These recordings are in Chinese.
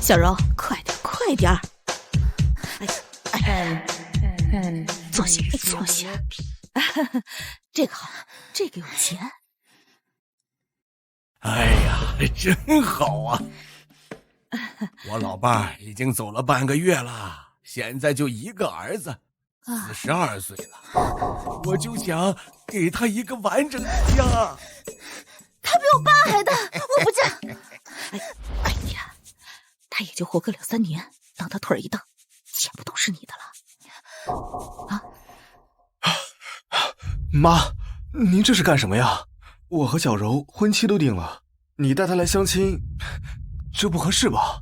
小柔，快点，快点！坐下，坐下。这个好，这个有钱。哎呀，真好啊！我老伴儿已经走了半个月了，现在就一个儿子，42岁了，我就想给他一个完整的家。他比我爸还大，我不嫁。哎呀，他也就活个2-3年，等他腿一蹬，全部都是你的了。啊！妈，您这是干什么呀？我和小柔婚期都定了，你带她来相亲，这不合适吧？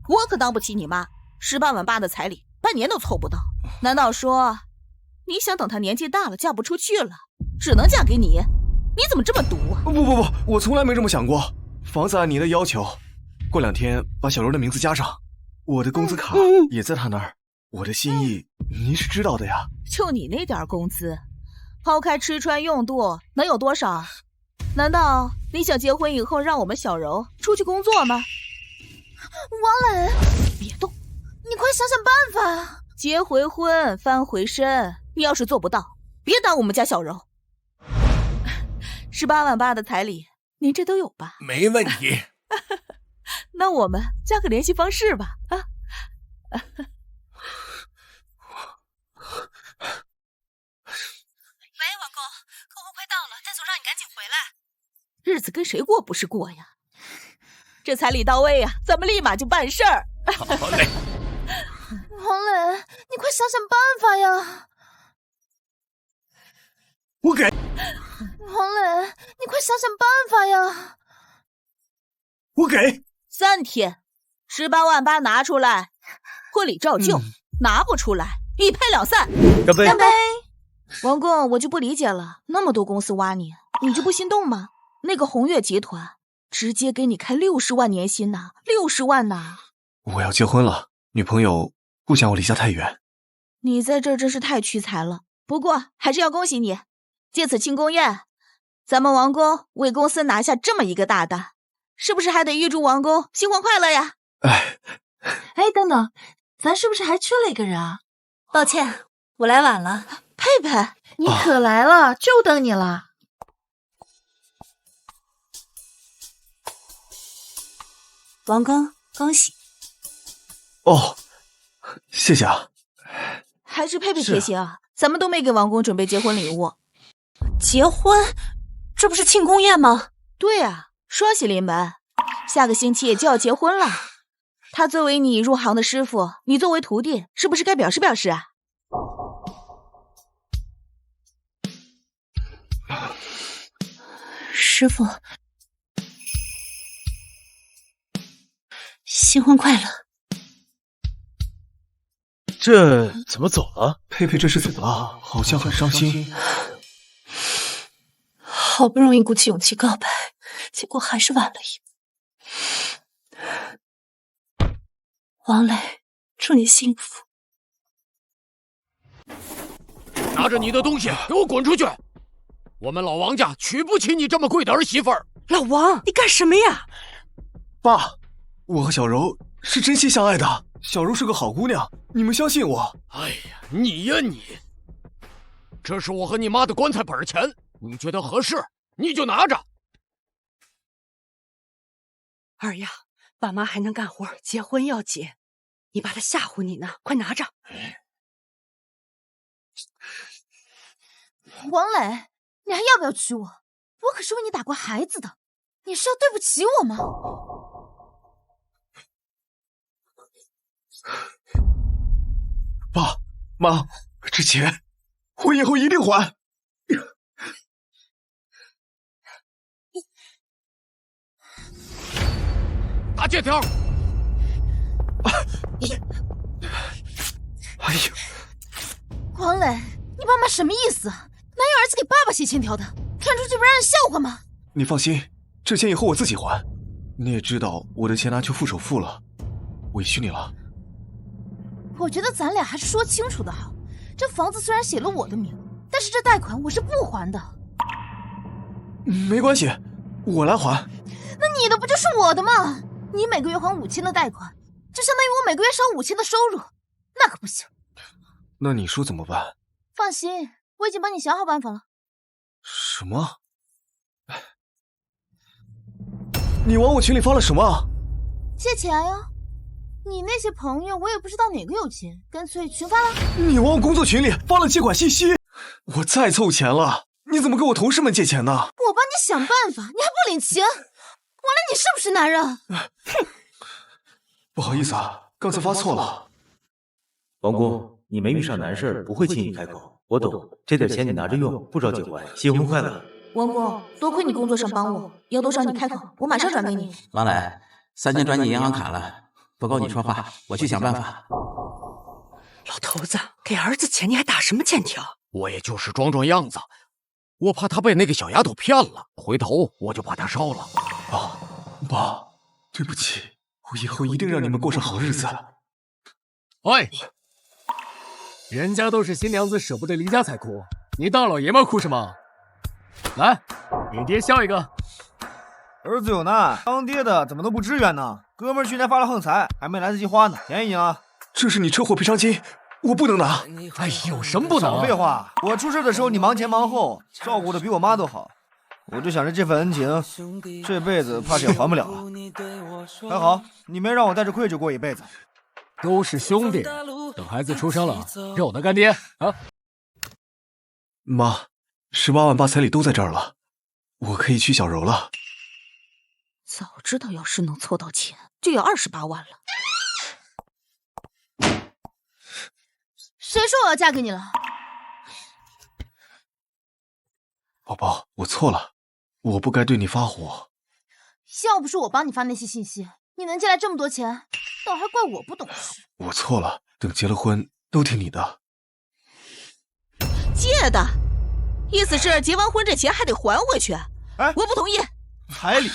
我可当不起你妈，18万8的彩礼，半年都凑不到。难道说你想等她年纪大了嫁不出去了，只能嫁给你？你怎么这么毒啊？不，我从来没这么想过。房子按你的要求，过2天把小柔的名字加上，我的工资卡也在她那儿。我的心意您是知道的呀。就你那点工资，抛开吃穿用度，能有多少？难道你想结婚以后让我们小柔出去工作吗？王磊，别动，你快想想办法。结回婚，翻回身，你要是做不到，别挡我们家小柔。18万8的彩礼，您这都有吧？没问题。那我们加个联系方式吧，啊。喂，王公，客户快到了，戴总让你赶紧回来。日子跟谁过不是过呀？这彩礼到位呀，咱们立马就办事儿。好嘞。王磊，你快想想办法呀！我给。王磊，你快想想办法呀！我给。3天，18万8拿出来，婚礼照旧，拿不出来，一拍两散。干杯！干杯！王公，我就不理解了，那么多公司挖你，你就不心动吗？那个宏越集团直接给你开60万年薪呐，60万呐！我要结婚了，女朋友不想我离家太远。你在这儿真是太屈才了。不过还是要恭喜你，借此庆功宴，咱们王公为公司拿下这么一个大单，是不是还得预祝王公新婚快乐呀？哎，等等，咱是不是还缺了一个人啊？抱歉，我来晚了。佩佩，你可来了，就等你了。王公，恭喜。哦，谢谢啊。还是佩佩贴心啊，咱们都没给王公准备结婚礼物。结婚？这不是庆功宴吗？对啊，双喜临门，下个星期就要结婚了。他作为你入行的师傅，你作为徒弟，是不是该表示表示啊？师傅，新婚快乐。这怎么走了？佩佩这是怎么了？好像很伤心。好不容易鼓起勇气告白，结果还是晚了一步。王磊，祝你幸福。拿着你的东西给我滚出去！我们老王家娶不起你这么贵的儿媳妇儿。老王，你干什么呀？爸，我和小柔是真心相爱的，小柔是个好姑娘，你们相信我。哎呀，你呀你！这是我和你妈的棺材本钱，你觉得合适你就拿着。儿呀，爸妈还能干活，结婚要紧，你爸他吓唬你呢，快拿着。王磊，你还要不要娶我？我可是为你打过孩子的，你是要对不起我吗？爸妈，这钱婚宴后一定还。打借条。哎呀，王磊，你爸妈什么意思？哪有儿子给爸爸写欠条的？传出去不让人笑话吗？你放心，这钱以后我自己还。你也知道我的钱拿去付首付了，委屈你了。我觉得咱俩还是说清楚的好。这房子虽然写了我的名，但是这贷款我是不还的。没关系，我来还。那你的不就是我的吗？你每个月还5000的贷款，就相当于我每个月少5000的收入，那可不行。那你说怎么办？放心，我已经帮你想好办法了。什么？你往我群里发了什么？借钱呀！你那些朋友，我也不知道哪个有钱，干脆群发了。你往我工作群里发了借款信息，我再凑钱了，你怎么跟我同事们借钱呢？我帮你想办法，你还不领情？王磊，你是不是男人？不好意思啊，刚才发错了。王公，你没遇上难事不会轻易开口，我懂。这点钱你拿着用，不着急还，新婚快乐。王公，多亏你工作上帮我，要多少你开口，我马上转给你。王磊，3000转你银行卡了，不够你说话，我去想办法。老头子，给儿子钱你还打什么欠条？我也就是装装样子，我怕他被那个小丫头骗了，回头我就把他烧了。爸，对不起，我以后一定让你们过上好日子。喂，人家都是新娘子舍不得离家才哭，你大老爷们哭什么？来，给爹笑一个。儿子有难，当爹的怎么都不支援呢？哥们儿去年发了横财，还没来得及花呢，便宜你啊！这是你车祸赔偿金，我不能拿。哎，有什么不能？少废话！我出事的时候你忙前忙后，照顾的比我妈都好，我就想着这份恩情，这辈子怕是也还不了了。还好你没让我带着愧疚过一辈子。都是兄弟，等孩子出生了，让我当干爹啊！妈，18万8彩礼都在这儿了，我可以去小柔了。早知道要是能凑到钱，就要28万了。谁说我要嫁给你了？宝宝，我错了，我不该对你发火。要不是我帮你发那些信息，你能借来这么多钱，倒还怪我不懂事。我错了，等结了婚都听你的。借的，意思是结完婚这钱还得还回去。哎，我不同意。彩礼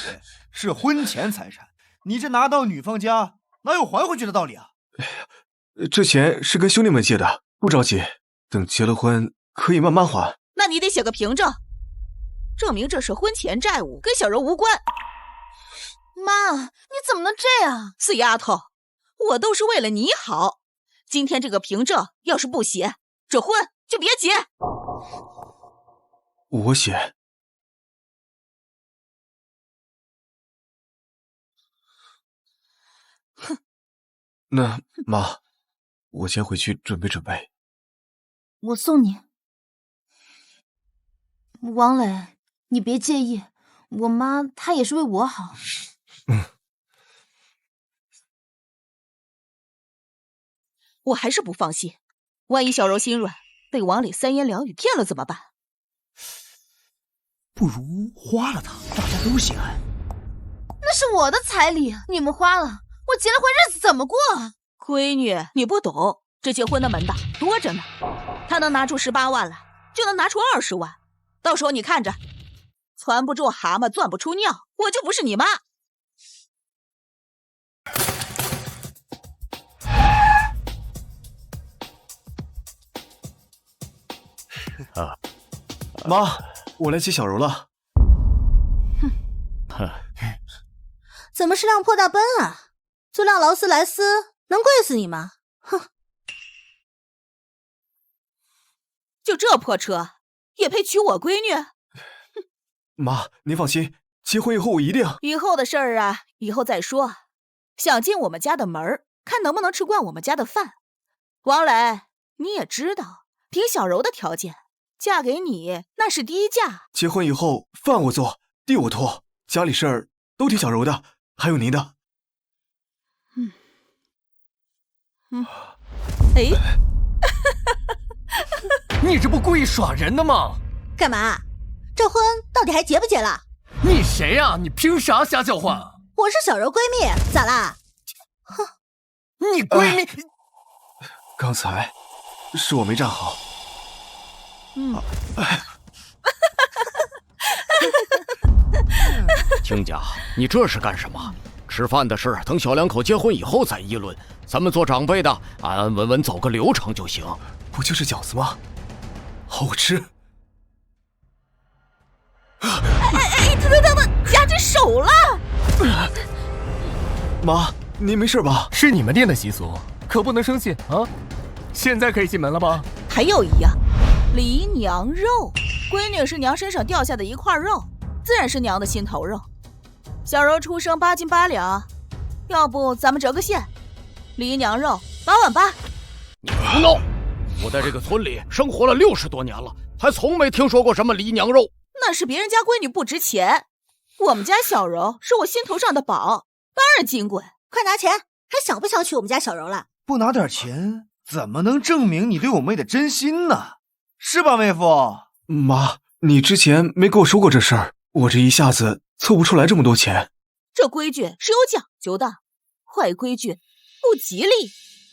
是婚前财产，你这拿到女方家，哪有还回去的道理啊？这钱是跟兄弟们借的，不着急，等结了婚可以慢慢还。那你得写个凭证，证明这是婚前债务，跟小柔无关。妈，你怎么能这样？死丫头，我都是为了你好。今天这个凭证要是不写，这婚就别结。我写。哼。那妈，我先回去准备准备。我送你。王磊，你别介意，我妈她也是为我好。我还是不放心，万一小柔心软，被王磊三言两语骗了怎么办？不如花了它，大家都心安。那是我的彩礼，你们花了，我结了婚日子怎么过啊？闺女，你不懂，这结婚的门道多着呢。他能拿出18万来，就能拿出20万。到时候你看着，攒不住蛤蟆钻不出尿，我就不是你妈。妈，我来接小柔了。怎么是辆破大奔啊？坐辆劳斯莱斯能贵死你吗？哼！就这破车也配娶我闺女？妈，您放心，结婚以后我一定……以后的事儿啊，以后再说。想进我们家的门儿，看能不能吃惯我们家的饭。王磊，你也知道，凭小柔的条件，嫁给你那是低价。结婚以后，饭我做，地我拖，家里事儿都听小柔的，还有您的。哎，你这不故意耍人的吗？干嘛？这婚到底还结不结了？你谁呀？你凭啥瞎叫唤？我是小柔闺蜜，咋啦？哼，你闺蜜？刚才是我没站好。亲家，你这是干什么？吃饭的事等小两口结婚以后再议论，咱们做长辈的安安稳稳走个流程就行。不就是饺子吗？好吃。疼，夹着手了。妈，您没事吧？是你们店的习俗，可不能生气啊！现在可以进门了吧？还有一样，梨娘肉，闺女是娘身上掉下的一块肉，自然是娘的心头肉。小柔出生8斤8两，要不咱们折个现，梨娘肉8碗8。你胡闹！我在这个村里生活了60多年了，还从没听说过什么梨娘肉。那是别人家闺女不值钱，我们家小柔是我心头上的宝，当然金贵。快拿钱！还想不想娶我们家小柔了？不拿点钱，怎么能证明你对我妹的真心呢？是吧，妹夫？妈，你之前没跟我说过这事儿，我这一下子凑不出来这么多钱。这规矩是有讲究的，坏规矩不吉利。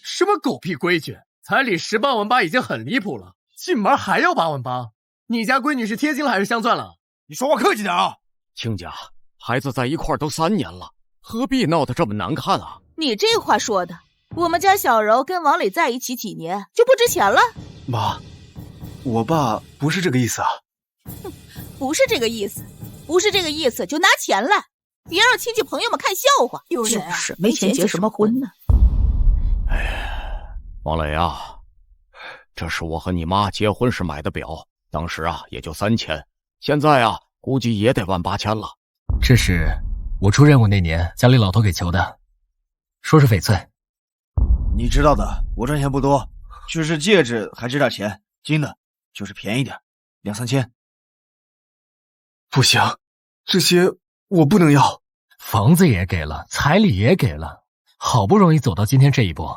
什么狗屁规矩？彩礼18万8已经很离谱了，进门还要8万8？你家闺女是贴金了还是镶钻了？你说话客气点啊！亲家，孩子在一块儿都3年了，何必闹得这么难看啊？你这话说的，我们家小柔跟王磊在一起几年就不值钱了？妈，我爸不是这个意思啊。不是这个意思，不是这个意思就拿钱来，别让亲戚朋友们看笑话。就是没钱结什么婚呢？王磊啊，这是我和你妈结婚时买的表，当时啊也就3000，现在啊估计也得18000了。这是我出任务那年家里老头给求的，说是翡翠。你知道的，我赚钱不多，就是戒指还值点钱，金的就是便宜点，2、3千。不行，这些我不能要。房子也给了，彩礼也给了，好不容易走到今天这一步，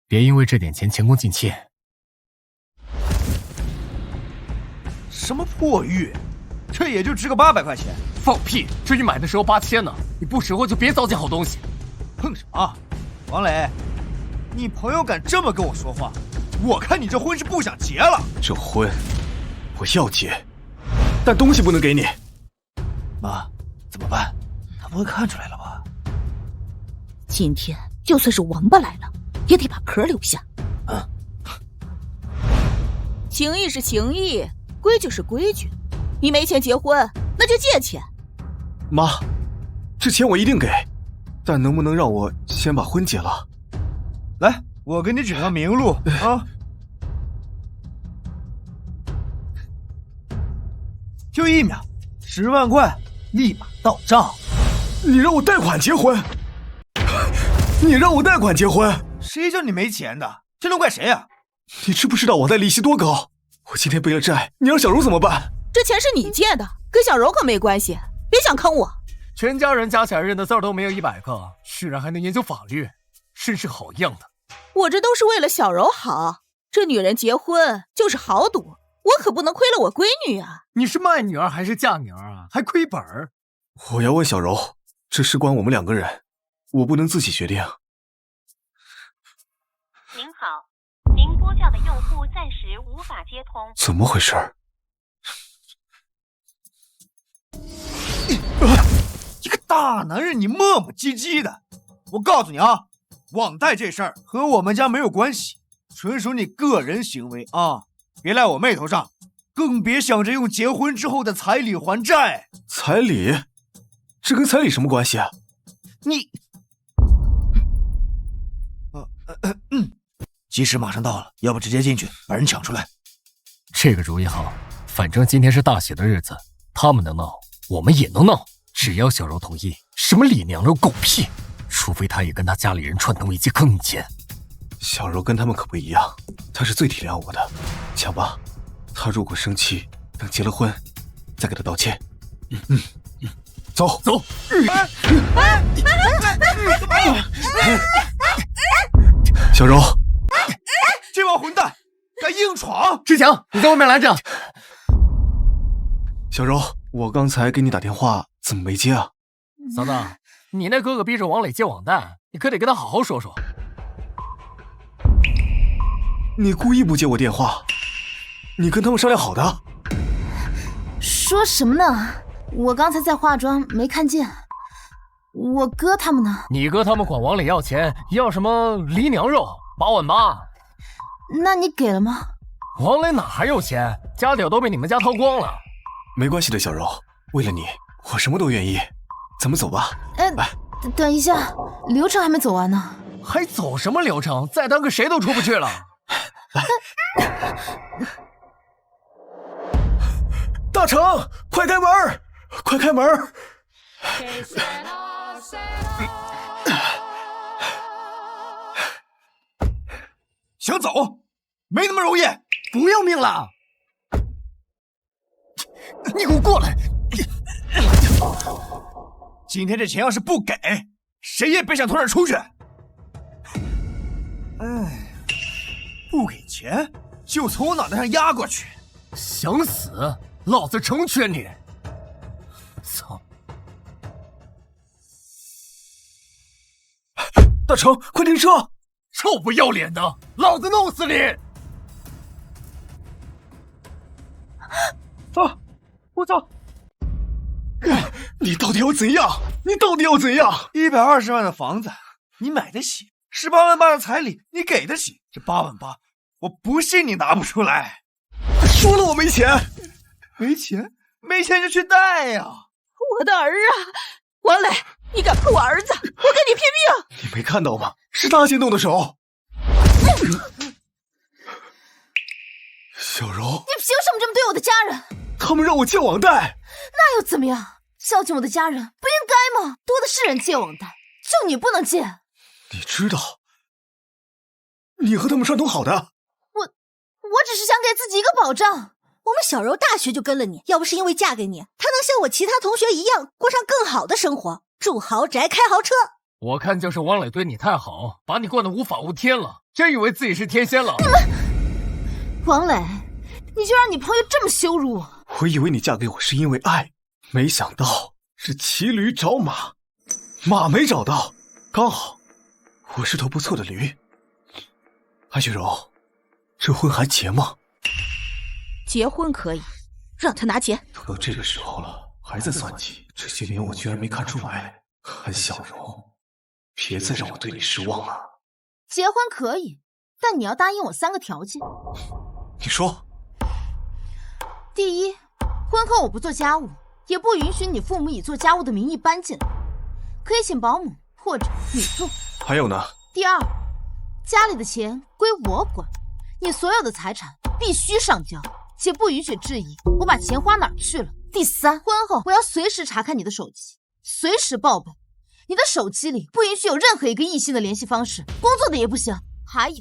别因为这点钱前功尽弃。什么破玉，这也就值个800块钱。放屁！这玉买的时候8000呢，你不识货就别糟践好东西。碰什么？王磊，你朋友敢这么跟我说话，我看你这婚是不想结了。这婚我要结，但东西不能给你。妈，怎么办？他不会看出来了吧？今天就算是王八来了，也得把壳留下。情义是情义，规矩是规矩。你没钱结婚，那就借钱。妈，这钱我一定给，但能不能让我先把婚结了？来，我给你指条明路啊！就1秒，10万块立马到账。你让我贷款结婚？你让我贷款结婚？谁叫你没钱的？这能怪谁啊？你知不知道我贷利息多高？我今天背了债，你让小柔怎么办？这钱是你借的，跟小柔可没关系，别想坑我。全家人加起来认的字儿都没有100个，居然还能研究法律，真是好样的。我这都是为了小柔好，这女人结婚就是豪赌，我可不能亏了我闺女啊。你是卖女儿还是嫁女儿啊？还亏本儿？我要问小柔，这事关我们2个人，我不能自己决定。您好，您拨叫的用户暂时无法接通。怎么回事？一个大男人，你磨磨唧唧的。我告诉你啊，网贷这事儿和我们家没有关系，纯属你个人行为啊，别赖我妹头上，更别想着用结婚之后的彩礼还债。彩礼？这跟彩礼什么关系啊？你，集市马上到了，要不直接进去把人抢出来？这个主意好，反正今天是大喜的日子，他们能闹，我们也能闹，只要小柔同意，什么李娘肉狗屁，除非他也跟他家里人串通一起坑你钱。小柔跟他们可不一样，她是最体谅我的。抢吧，她如果生气，等结了婚再给她道歉。走。小柔，这帮混蛋敢硬闯！志强，你在外面拦着。小柔，我刚才给你打电话，怎么没接啊？嫂子，你那哥哥逼着王磊接网贷，你可得跟他好好说说。你故意不接我电话？你跟他们商量好的？说什么呢？我刚才在化妆，没看见。我哥他们呢？你哥他们管王磊要钱，要什么梨娘肉8万8。那你给了吗？王磊哪还有钱？家底都被你们家掏光了。没关系的，小柔，为了你，我什么都愿意。咱们走吧。来，等一下，流程还没走完呢。还走什么流程？再当个谁都出不去了。大成，快开门！快开门！想走，没那么容易！不要命了！你给我过来！今天这钱要是不给，谁也别想从这儿出去。哎，不给钱就从我脑袋上压过去。想死，老子成全你！操！大成，快停车！臭不要脸的，老子弄死你！啊！我操！你到底要怎样？你到底要怎样？120万的房子你买得起，18万8的彩礼你给得起，这8万8，我不信你拿不出来。说了我没钱，没钱，没钱就去贷呀！我的儿啊，王磊，你敢碰我儿子，我跟你拼命！你没看到吗？是他先动的手。小柔，你凭什么这么对我的家人？他们让我借网贷，那又怎么样？孝敬我的家人不应该吗？多的是人借网贷，就你不能借。你知道，你和他们串通好的。我只是想给自己一个保障。我们小柔大学就跟了你，要不是因为嫁给你，她能像我其他同学一样过上更好的生活，住豪宅，开豪车。我看就是王磊对你太好，把你惯得无法无天了，真以为自己是天仙了。你们，王磊，你就让你朋友这么羞辱我？我以为你嫁给我是因为爱，没想到是骑驴找马，马没找到，刚好我是头不错的驴。安雪柔，这婚还结吗？结婚可以，让他拿钱。都到这个时候了，还在算计，这些年我居然没看出来。安小柔，别再让我对你失望了。结婚可以，但你要答应我3个条件。你说。第一，婚后我不做家务，也不允许你父母以做家务的名义搬进来，可以请保姆或者你做。还有呢？第二，家里的钱归我管，你所有的财产必须上交，且不允许质疑我把钱花哪儿去了。第三，婚后我要随时查看你的手机，随时报备，你的手机里不允许有任何一个异性的联系方式，工作的也不行。还有，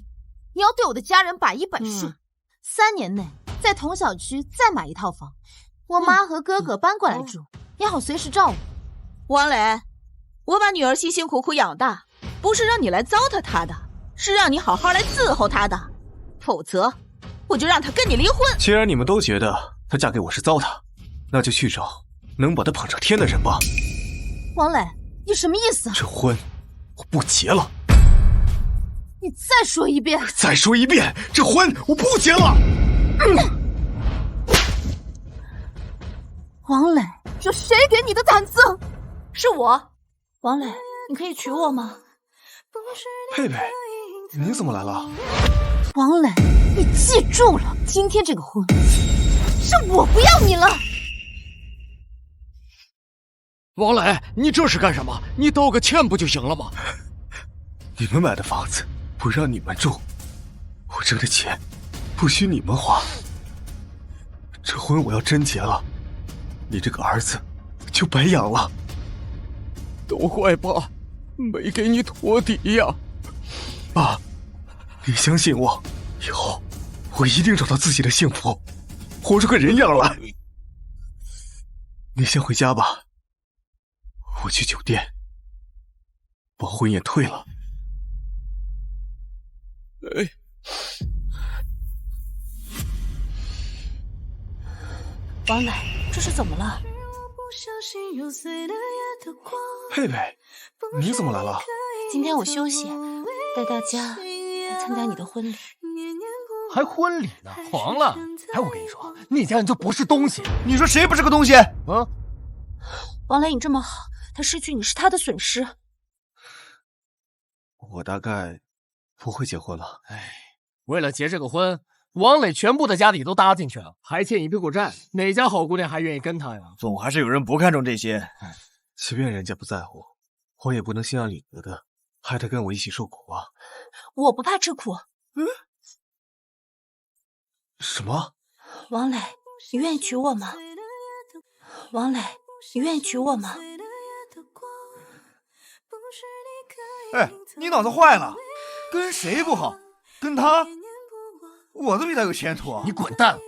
你要对我的家人百依百顺。3年内在同小区再买一套房，我妈和哥哥搬过来住，你好随时照顾。王磊，我把女儿辛辛苦苦养大，不是让你来糟蹋她的，是让你好好来伺候她的，否则我就让她跟你离婚。既然你们都觉得她嫁给我是糟蹋，那就去找能把她捧上天的人吧。王磊，你什么意思啊？这婚我不结了。你再说一遍。再说一遍，这婚我不结了。王磊，这谁给你的胆子？是我。王磊，你可以娶我吗？佩佩，你怎么来了？王磊，你记住了，今天这个婚是我不要你了。王磊，你这是干什么？你道个歉不就行了吗？你们买的房子不让你们住，我挣的钱不许你们花。这婚我要真结了，你这个儿子就白养了。都怪爸没给你托底呀！爸，你相信我，以后我一定找到自己的幸福，活出个人样来。你先回家吧，我去酒店把婚宴退了。王磊，这是怎么了？佩佩，你怎么来了？今天我休息，带大家来参加你的婚礼。还婚礼呢？黄了！哎，我跟你说，那家人就不是东西。你说谁不是个东西？王磊，你这么好，他失去你是他的损失。我大概不会结婚了。为了结这个婚，王磊全部的家底都搭进去了，还欠一屁股债，哪家好姑娘还愿意跟他呀？总还是有人不看重这些。即便人家不在乎，我也不能心安理得的，害他跟我一起受苦啊。我不怕吃苦。什么？王磊，你愿意娶我吗？王磊，你愿意娶我吗？哎，你脑子坏了？跟谁不好？跟他？我都比他有前途啊！你滚蛋！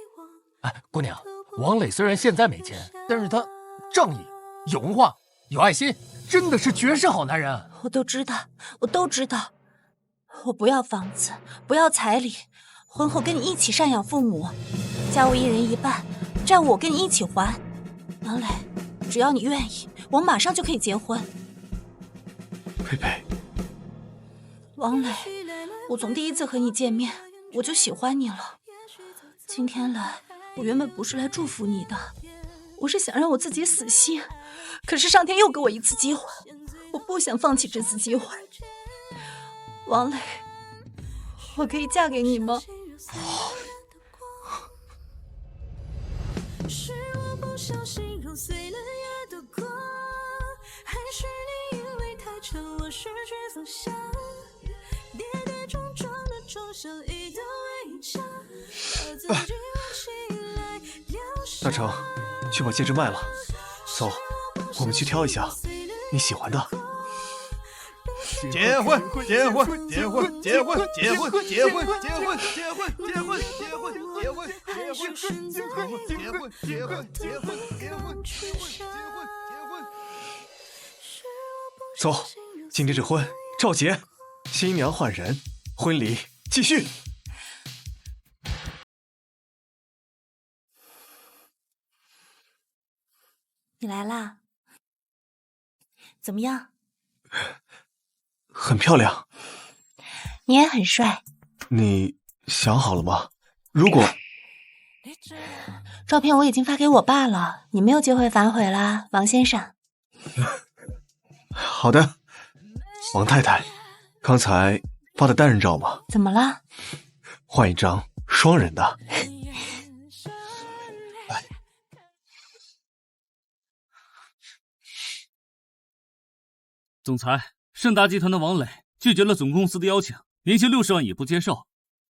哎，姑娘，王磊虽然现在没钱，但是他正义、有文化、有爱心，真的是绝世好男人。我都知道，我都知道。我不要房子，不要彩礼，婚后跟你一起赡养父母，家务1人1半，债务我跟你一起还。王磊，只要你愿意，我们马上就可以结婚。佩佩，王磊，我从第一次和你见面，我就喜欢你了。今天来，我原本不是来祝福你的，我是想让我自己死心。可是上天又给我一次机会，我不想放弃这次机会。王磊，我可以嫁给你吗？是我不小心揉碎了夜的光，还是你因为太沉我失去方向，跌跌撞撞的撞向一道围墙，把自己忘起来留下。大成，去把戒指卖了，走，我们去挑一下你喜欢的。结婚，结婚，结婚，结婚，结婚，结婚，结婚，结婚，结婚，结婚，结婚，结婚，结婚，结婚，结婚，结婚，结婚，结婚，结婚。走，今天这婚照结，新娘换人，婚礼继续。你来啦，怎么样？很漂亮，你也很帅。你想好了吗？如果照片我已经发给我爸了，你没有机会反悔啦，王先生。好的，王太太，刚才发的单人照吗？怎么了？换一张双人的。来，总裁，盛达集团的王磊拒绝了总公司的邀请，年薪60万也不接受，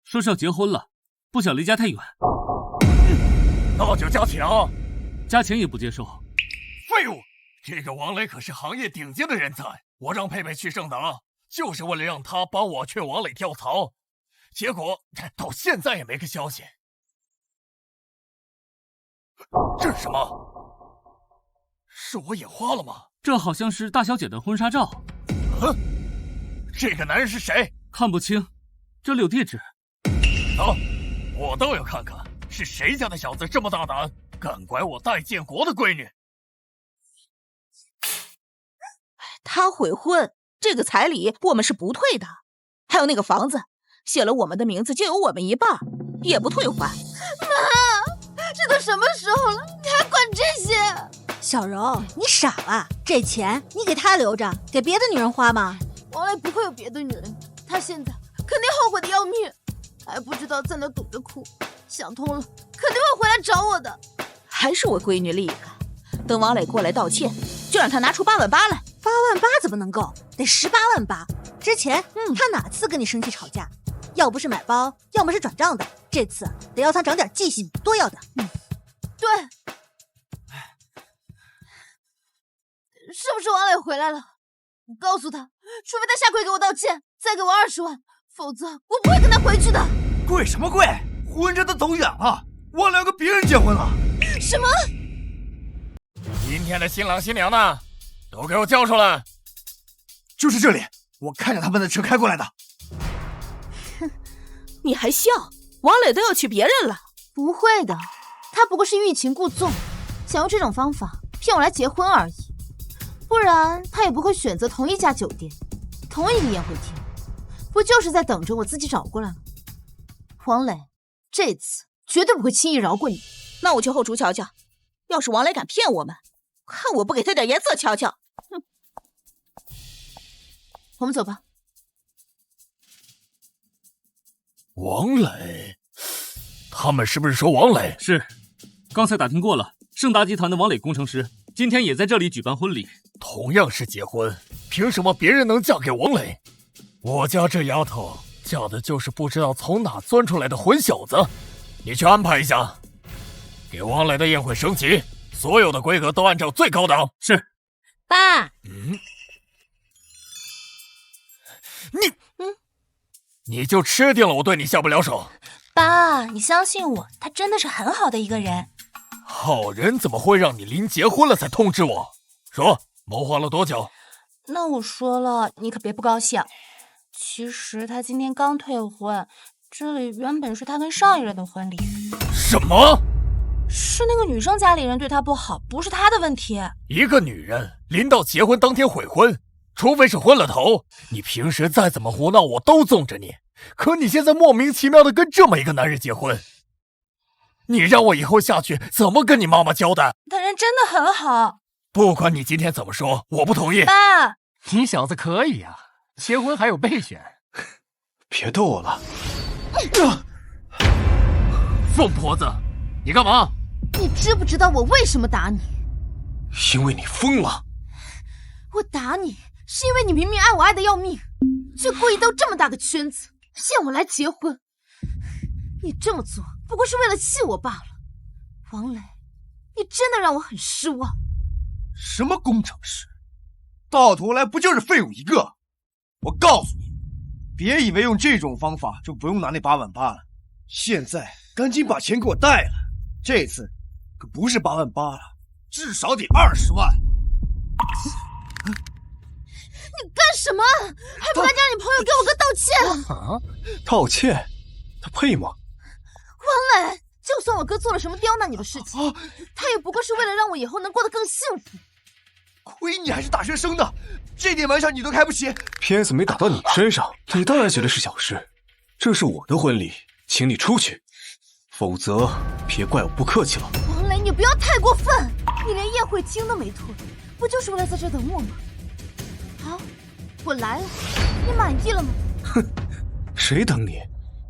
说是要结婚了，不想离家太远。那就加钱啊！加钱也不接受。废物！这个王磊可是行业顶尖的人才，我让佩佩去盛达，就是为了让他帮我劝王磊跳槽，结果到现在也没个消息。这是什么？是我眼花了吗？这好像是大小姐的婚纱照。这个男人是谁？看不清，这里有地址。走，我倒要看看是谁家的小子这么大胆，敢拐我戴建国的闺女。他悔婚，这个彩礼我们是不退的，还有那个房子，写了我们的名字就有我们一半，也不退还。妈，这都什么时候了，你还管这些？小柔，你傻了？这钱你给他留着，给别的女人花吗？王磊不会有别的女人，他现在肯定后悔的要命，还不知道在那躲着哭，想通了肯定会回来找我的。还是我闺女厉害，等王磊过来道歉，就让他拿出8万8来。8万8怎么能够？得18万8。之前他哪次跟你生气吵架？要不是买包，要么是转账的。这次得要他长点记性，多要点。对，是不是王磊回来了？我告诉他，除非他下跪给我道歉，再给我20万，否则我不会跟他回去的。跪什么跪？婚这都走远了，忘了要跟别人结婚了。什么？今天的新郎新娘呢？都给我叫出来！就是这里，我看着他们的车开过来的。哼，你还笑？王磊都要娶别人了？不会的，他不过是欲擒故纵，想用这种方法骗我来结婚而已。不然他也不会选择同一家酒店，同一个宴会厅，不就是在等着我自己找过来吗？王磊，这次绝对不会轻易饶过你。那我去后厨瞧瞧，要是王磊敢骗我们，看我不给他点颜色瞧瞧！哼，我们走吧。王磊，他们是不是说王磊？是，刚才打听过了，盛达集团的王磊工程师今天也在这里举办婚礼。同样是结婚，凭什么别人能嫁给王磊？我家这丫头嫁的就是不知道从哪钻出来的混小子。你去安排一下，给王磊的宴会升级，所有的规格都按照最高档。是。爸。你就吃定了我对你下不了手。爸，你相信我，他真的是很好的一个人。好人怎么会让你临结婚了才通知我？说，谋划了多久？那我说了，你可别不高兴。其实他今天刚退婚，这里原本是他跟上一任的婚礼。什么？是那个女生家里人对他不好，不是他的问题。一个女人临到结婚当天悔婚，除非是昏了头，你平时再怎么胡闹我都纵着你。可你现在莫名其妙的跟这么一个男人结婚，你让我以后下去怎么跟你妈妈交代？他人真的很好。不管你今天怎么说，我不同意。爸，你小子可以啊，结婚还有备选。别逗我了。疯婆子，你干嘛？你知不知道我为什么打你？因为你疯了。我打你是因为你明明爱我爱得要命，却故意兜这么大个圈子骗我来结婚。你这么做不过是为了气我罢了。王磊，你真的让我很失望。什么工程师，到头来不就是废物一个？我告诉你，别以为用这种方法就不用拿那8万8了。现在赶紧把钱给我带了，这次可不是8万8了，至少得20万。你干什么？还不赶紧让你朋友给我个道歉！啊？道歉？他配吗？王磊，就算我哥做了什么刁难你的事情，他也不过是为了让我以后能过得更幸福。亏你还是大学生呢，这点玩笑你都开不起。片子没打到你身上，你当然觉得是小事。这是我的婚礼，请你出去，否则别怪我不客气了。王磊，你不要太过分，你连宴会厅都没退，不就是为了在这等我吗？好，我来了，你满意了吗？哼，谁等你？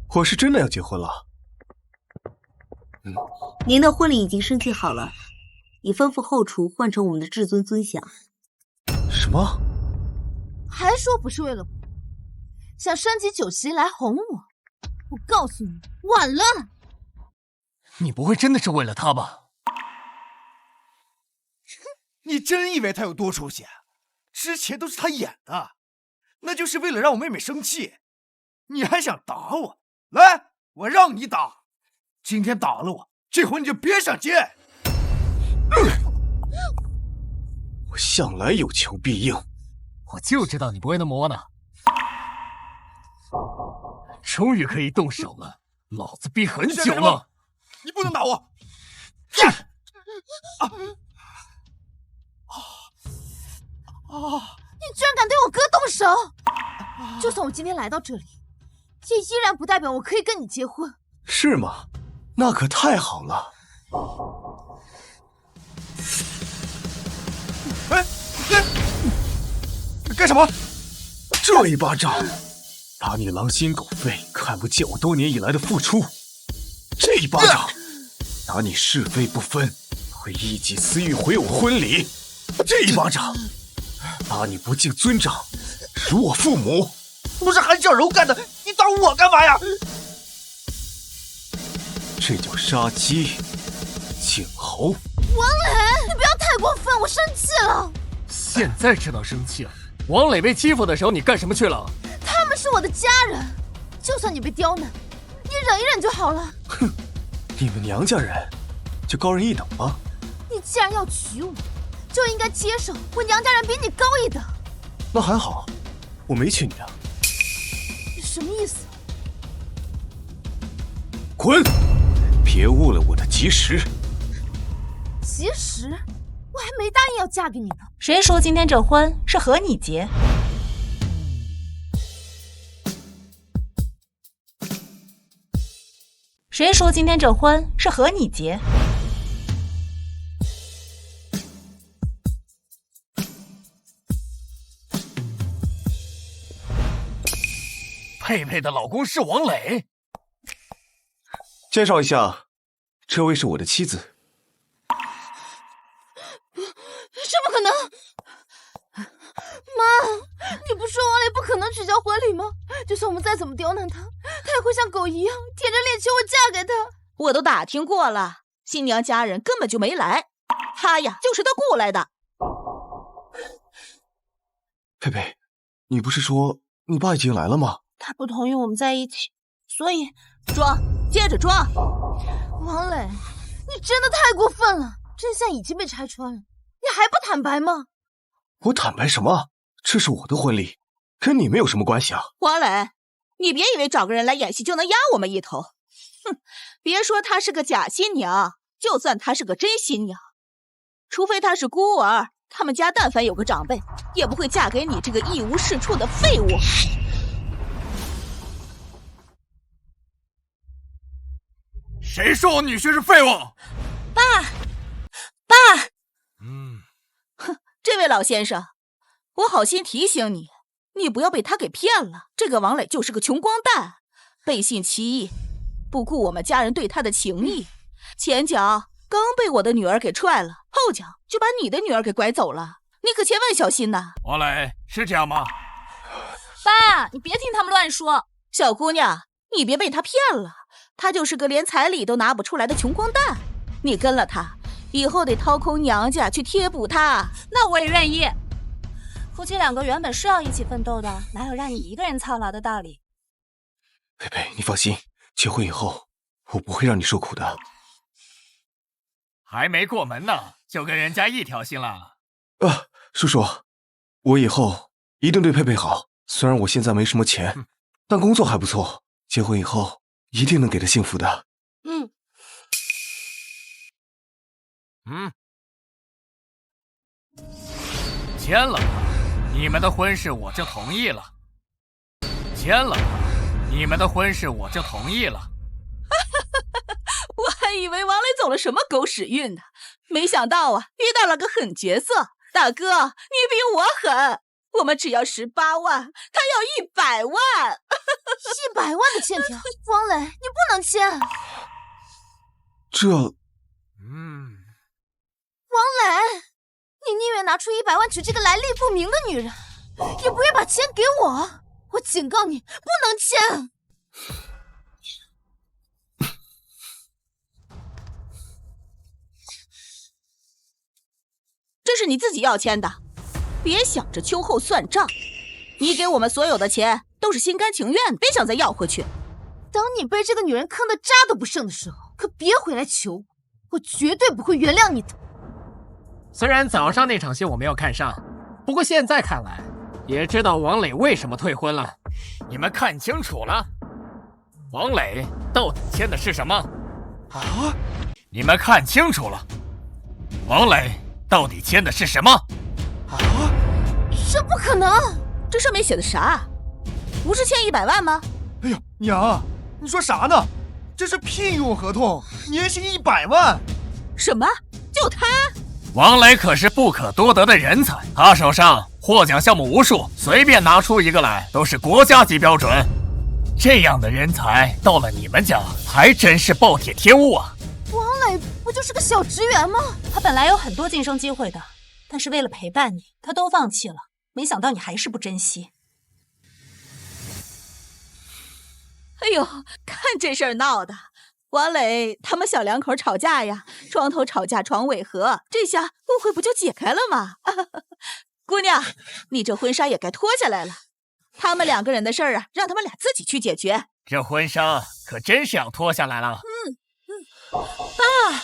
我是真的要结婚了。您的婚礼已经升级好了，已吩咐后厨换成我们的至尊尊享。什么？还说不是为了我，想升级酒席来哄我？我告诉你，晚了。你不会真的是为了他吧？你真以为他有多出息？之前都是他演的，那就是为了让我妹妹生气。你还想打我？来，我让你打。今天打了我，这回你就别想接。我向来有求必应，我就知道你不会那么窝囊。终于可以动手了，老子憋很久了。你不能打我！你居然敢对我哥动手！就算我今天来到这里，也依然不代表我可以跟你结婚。是吗？那可太好了。哎，干什么？这一巴掌打你狼心狗肺，看不见我多年以来的付出。这一巴掌打你是非不分，会一己私欲毁我婚礼。这一巴掌打你不敬尊长，辱我父母。不是韩小柔干的，你打我干嘛呀？这叫杀鸡儆猴。王磊，你不要太过分，我生气了。现在知道生气了。王磊被欺负的时候，你干什么去了？他们是我的家人，就算你被刁难，你忍一忍就好了。哼，你们娘家人就高人一等吗？你既然要娶我，就应该接受我娘家人比你高一等。那还好，我没娶你啊。你什么意思？滚！别误了我的吉时。吉时？我还没答应要嫁给你呢。谁说今天这婚是和你结？谁说今天这婚是和你结？佩佩的老公是王磊。介绍一下，这位是我的妻子。能！妈，你不说王磊不可能取消婚礼吗？就算我们再怎么刁难他，他也会像狗一样舔着脸求我嫁给他。我都打听过了，新娘家人根本就没来，他呀就是他雇来的。佩佩，你不是说你爸已经来了吗？他不同意我们在一起，所以装，接着装。王磊，你真的太过分了！真相已经被拆穿了，你还不坦白吗？我坦白什么？这是我的婚礼，跟你们有什么关系啊？王磊，你别以为找个人来演戏就能压我们一头。哼，别说她是个假新娘，就算她是个真新娘，除非她是孤儿，他们家但凡有个长辈，也不会嫁给你这个一无是处的废物。谁说我女婿是废物？爸，爸。哼，这位老先生，我好心提醒你，你不要被他给骗了。这个王磊就是个穷光蛋，背信弃义，不顾我们家人对他的情谊，前脚刚被我的女儿给踹了，后脚就把你的女儿给拐走了，你可千万小心呐！王磊，是这样吗？爸，你别听他们乱说。小姑娘，你别被他骗了，他就是个连彩礼都拿不出来的穷光蛋。你跟了他，以后得掏空娘家去贴补他。那我也愿意。夫妻两个原本是要一起奋斗的，哪有让你一个人操劳的道理？佩佩，你放心，结婚以后我不会让你受苦的。还没过门呢，就跟人家一条心了。叔叔，我以后一定对佩佩好。虽然我现在没什么钱，但工作还不错。结婚以后一定能给她幸福的。签了，你们的婚事我就同意了。签了，你们的婚事我就同意了。我还以为王磊走了什么狗屎运呢，没想到啊，遇到了个狠角色。大哥，你比我狠，我们只要18万，他要100万。100万的欠条，王磊，你不能签。王磊，你宁愿拿出100万娶这个来历不明的女人，也不愿把钱给我。我警告你，不能签。这是你自己要签的，别想着秋后算账。你给我们所有的钱都是心甘情愿，别想再要回去。等你被这个女人坑得渣都不剩的时候，可别回来求我，我绝对不会原谅你的。虽然早上那场戏我没有看上，不过现在看来，也知道王磊为什么退婚了。你们看清楚了，王磊到底签的是什么？啊！你们看清楚了，王磊到底签的是什么？啊！这不可能！这上面写的啥？不是欠100万吗？哎呦，娘，你说啥呢？这是聘用合同，年薪100万。什么？就他？王磊可是不可多得的人才，他手上获奖项目无数，随便拿出一个来都是国家级标准。这样的人才到了你们家，还真是暴殄天物啊！王磊不就是个小职员吗？他本来有很多晋升机会的，但是为了陪伴你，他都放弃了。没想到你还是不珍惜。哎呦，看这事儿闹的，王磊他们小两口吵架呀，床头吵架床尾和，这下误会不就解开了吗？姑娘，你这婚纱也该脱下来了。他们2个人的事儿啊，让他们俩自己去解决。这婚纱可真是要脱下来了。爸，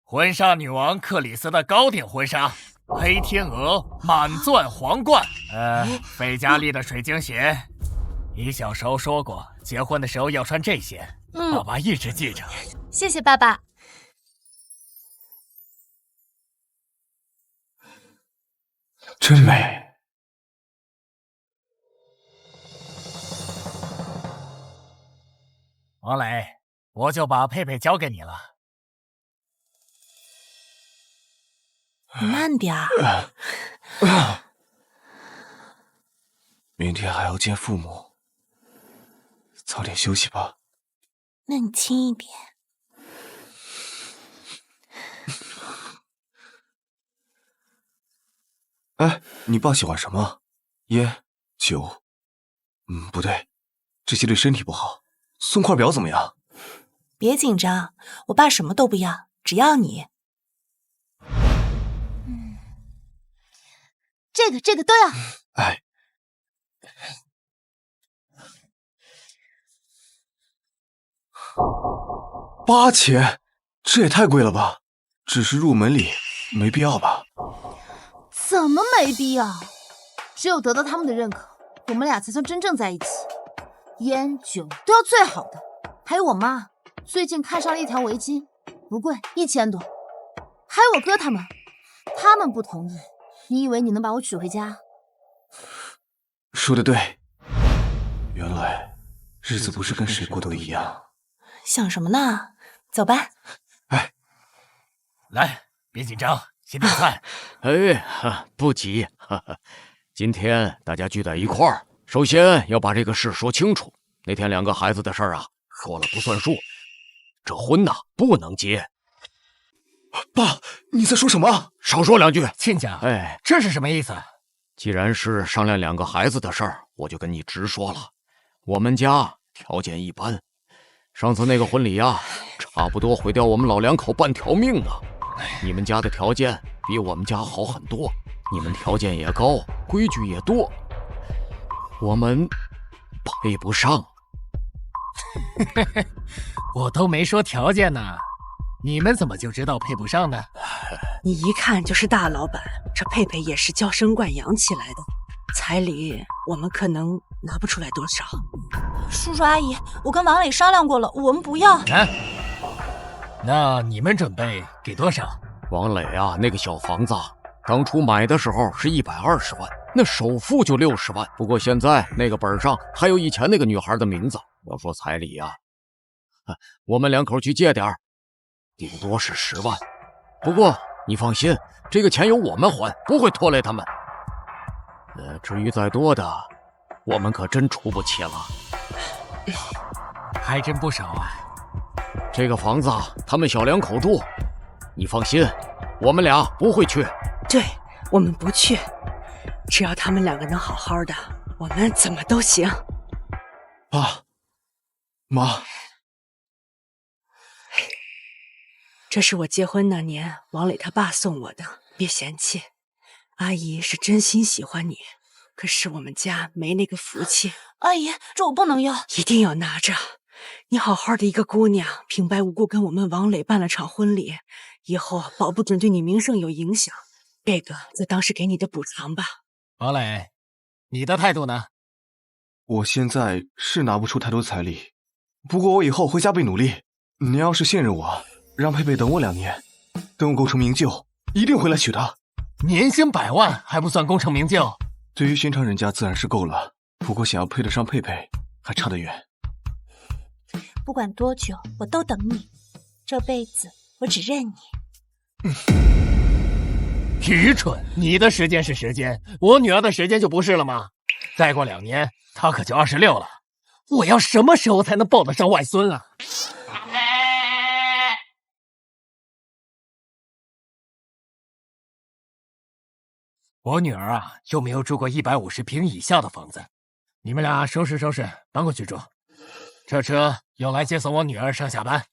婚纱女王克里斯的高定婚纱，黑天鹅满钻皇冠，费加利的水晶鞋。你小时候说过，结婚的时候要穿这些，爸爸一直记着。谢谢爸爸。真美。王磊，我就把佩佩交给你了。你慢点儿。明天还要见父母，早点休息吧。那你轻一点。哎，你爸喜欢什么？烟、酒？不对，这些对身体不好。送块表怎么样？别紧张，我爸什么都不要，只要你。这个都要。哎。8000，这也太贵了吧！只是入门礼，没必要吧？怎么没必要？只有得到他们的认可，我们俩才算真正在一起。烟酒都要最好的，还有我妈最近看上了一条围巾，不贵，1000多。还有我哥他们不同意。你以为你能把我娶回家？说得对，原来日子不是跟谁过都一样。想什么呢？走吧。哎，来，别紧张，先点菜。哎，不急。今天大家聚在一块儿，首先要把这个事说清楚。那天2个孩子的事儿啊，说了不算数。这婚呐，不能结。爸，你在说什么？少说2句。亲家，哎，这是什么意思？既然是商量2个孩子的事儿，我就跟你直说了。我们家条件一般，上次那个婚礼啊，差不多毁掉我们老2口半条命啊。你们家的条件比我们家好很多，你们条件也高，规矩也多，我们配不上。我都没说条件呢，你们怎么就知道配不上呢？你一看就是大老板，这佩佩也是娇生惯养起来的，彩礼我们可能拿不出来多少。叔叔阿姨，我跟王磊商量过了，我们不要。那你们准备给多少？王磊啊，那个小房子当初买的时候是120万，那首付就60万。不过现在那个本上还有以前那个女孩的名字。要说彩礼啊，我们2口去借点，顶多是10万。不过你放心，这个钱由我们还，不会拖累他们。至于再多的，我们可真出不起了。还真不少啊。这个房子他们小2口住，你放心，我们俩不会去。对，我们不去，只要他们2个能好好的，我们怎么都行。爸妈，这是我结婚那年王磊他爸送我的，别嫌弃。阿姨是真心喜欢你，可是我们家没那个福气。阿姨，这我不能要，一定要拿着。你好好的一个姑娘，平白无故跟我们王磊办了场婚礼，以后保不准对你名声有影响。这个就当是给你的补偿吧。王磊，你的态度呢？我现在是拿不出太多彩礼，不过我以后会加倍努力。你要是信任我，让佩佩等我2年，等我功成名就，一定回来娶她。年薪100万还不算功成名就？对于寻常人家自然是够了，不过想要配得上佩佩，还差得远。不管多久，我都等你。这辈子我只认你。愚蠢！你的时间是时间，我女儿的时间就不是了吗？再过2年，她可就26了。我要什么时候才能抱得上外孙啊？我女儿啊，又没有住过150平以下的房子。你们俩收拾收拾，搬过去住。这车用来接送我女儿上下班。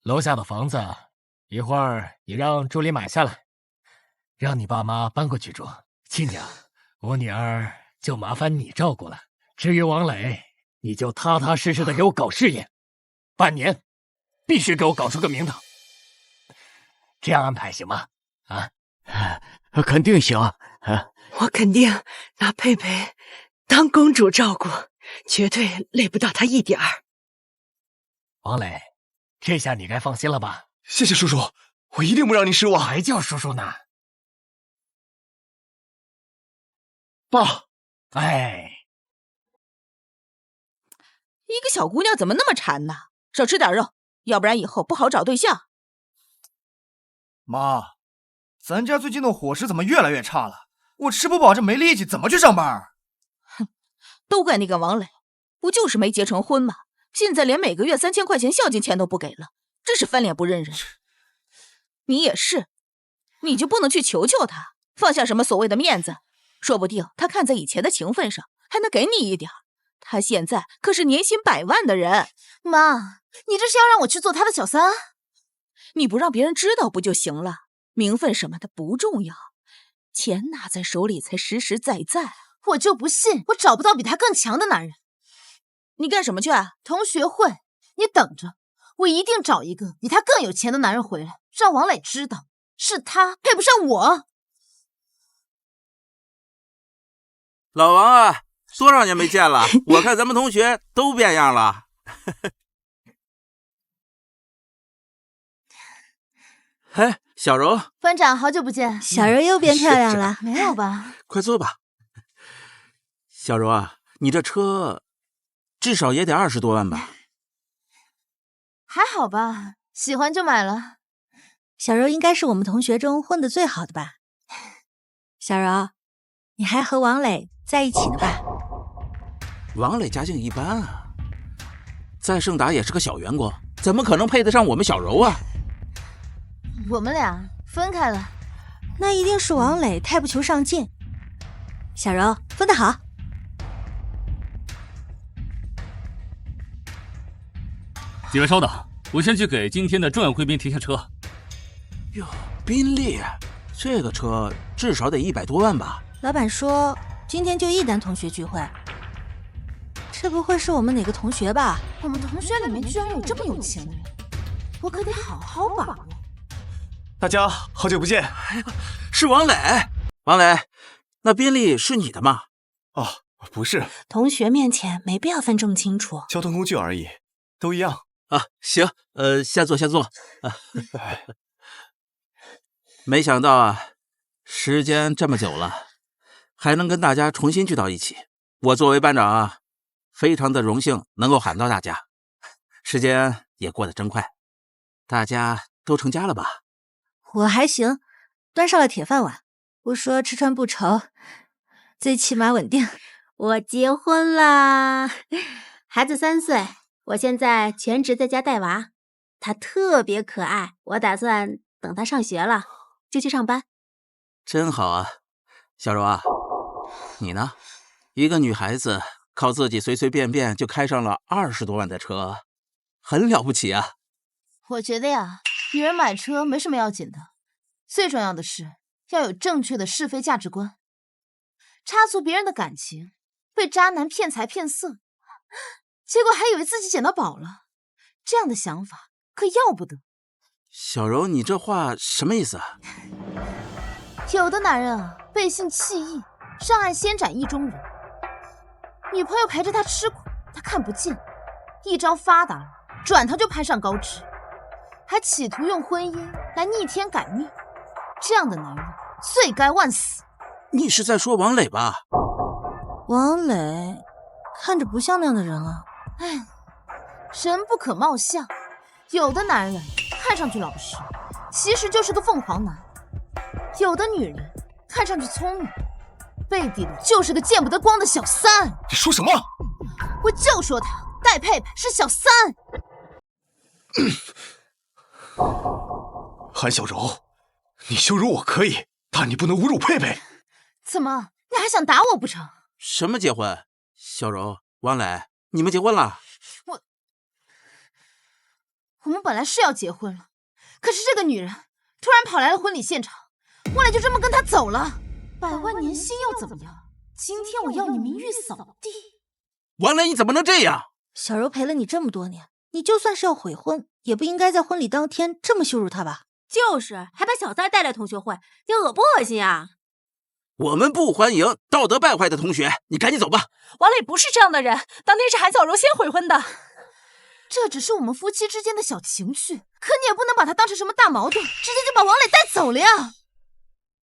楼下的房子，一会儿你让助理买下来，让你爸妈搬过去住。亲家，我女儿就麻烦你照顾了。至于王磊，你就踏踏实实的给我搞事业，半年必须给我搞出个名堂。这样安排行吗？啊？肯定行。我肯定拿佩佩当公主照顾，绝对累不到她一点儿。王磊，这下你该放心了吧？谢谢叔叔，我一定不让您失望。还叫叔叔呢？爸，哎，一个小姑娘怎么那么馋呢？少吃点肉，要不然以后不好找对象。妈，咱家最近的伙食怎么越来越差了？我吃不饱，这没力气怎么去上班？哼，都怪那个王磊，不就是没结成婚吗？现在连每个月3000块钱孝敬钱都不给了，真是翻脸不认人。你也是，你就不能去求求他，放下什么所谓的面子，说不定他看在以前的情分上，还能给你一点。他现在可是年薪100万的人。妈，你这是要让我去做他的小三？你不让别人知道不就行了？名分什么的不重要，钱拿在手里才实实在在。我就不信我找不到比他更强的男人。你干什么去啊？同学会，你等着，我一定找一个比他更有钱的男人回来，让王磊知道是他配不上我。老王啊，多少年没见了，我看咱们同学都变样了。嘿，小柔，班长好久不见。小柔又变漂亮了。没有吧？快坐吧。小柔啊，你这车至少也得20多万吧？还好吧，喜欢就买了。小柔应该是我们同学中混得最好的吧？小柔，你还和王磊在一起呢吧？王磊家境一般啊，在盛达也是个小员工，怎么可能配得上我们小柔啊？我们俩分开了。那一定是王磊太不求上进。小柔，分得好。几位稍等，我先去给今天的重要贵宾停下车。哟，宾利，这个车至少得100多万吧？老板说今天就一单同学聚会，这不会是我们哪个同学吧？我们同学里面居然有这么有钱的人，我可得好好把握。大家好久不见。是王磊。王磊，那宾利是你的吗？哦，不是。同学面前没必要分这么清楚。交通工具而已，都一样。啊，行，下坐下坐。没想到啊，时间这么久了，还能跟大家重新聚到一起。我作为班长啊，非常的荣幸能够喊到大家。时间也过得真快，大家都成家了吧？我还行，端上了铁饭碗。不说吃穿不愁，最起码稳定。我结婚啦，孩子3岁，我现在全职在家带娃，他特别可爱，我打算等他上学了就去上班。真好啊，小柔啊，你呢？一个女孩子靠自己随随便便就开上了20多万的车，很了不起啊。我觉得呀，女人买车没什么要紧的，最重要的是要有正确的是非价值观。插足别人的感情，被渣男骗财骗色，结果还以为自己捡到宝了，这样的想法可要不得。小柔，你这话什么意思啊？有的男人啊，背信弃义，上岸先斩意中人。女朋友陪着他吃苦，他看不见，一朝发达了，转头就攀上高枝，还企图用婚姻来逆天改命。这样的男人罪该万死。你是在说王磊吧？王磊看着不像那样的人啊。哎，人不可貌相，有的男人看上去老实，其实就是个凤凰男；有的女人看上去聪明，背地里就是个见不得光的小三。你说什么？我就说他戴佩佩是小三。韩小柔，你羞辱我可以，但你不能侮辱佩佩。怎么，你还想打我不成？什么结婚？小柔，王磊，你们结婚了？我们本来是要结婚了，可是这个女人突然跑来了婚礼现场，王磊就这么跟她走了。100万年薪又怎么样？今天我要你名誉扫地。王磊，你怎么能这样？小柔陪了你这么多年，你就算是要悔婚，也不应该在婚礼当天这么羞辱她吧？就是，还把小三带来同学会，你恶不恶心啊？我们不欢迎道德败坏的同学，你赶紧走吧。王磊不是这样的人，当天是韩小柔先悔婚的。这只是我们夫妻之间的小情绪，可你也不能把它当成什么大矛盾，直接就把王磊带走了呀。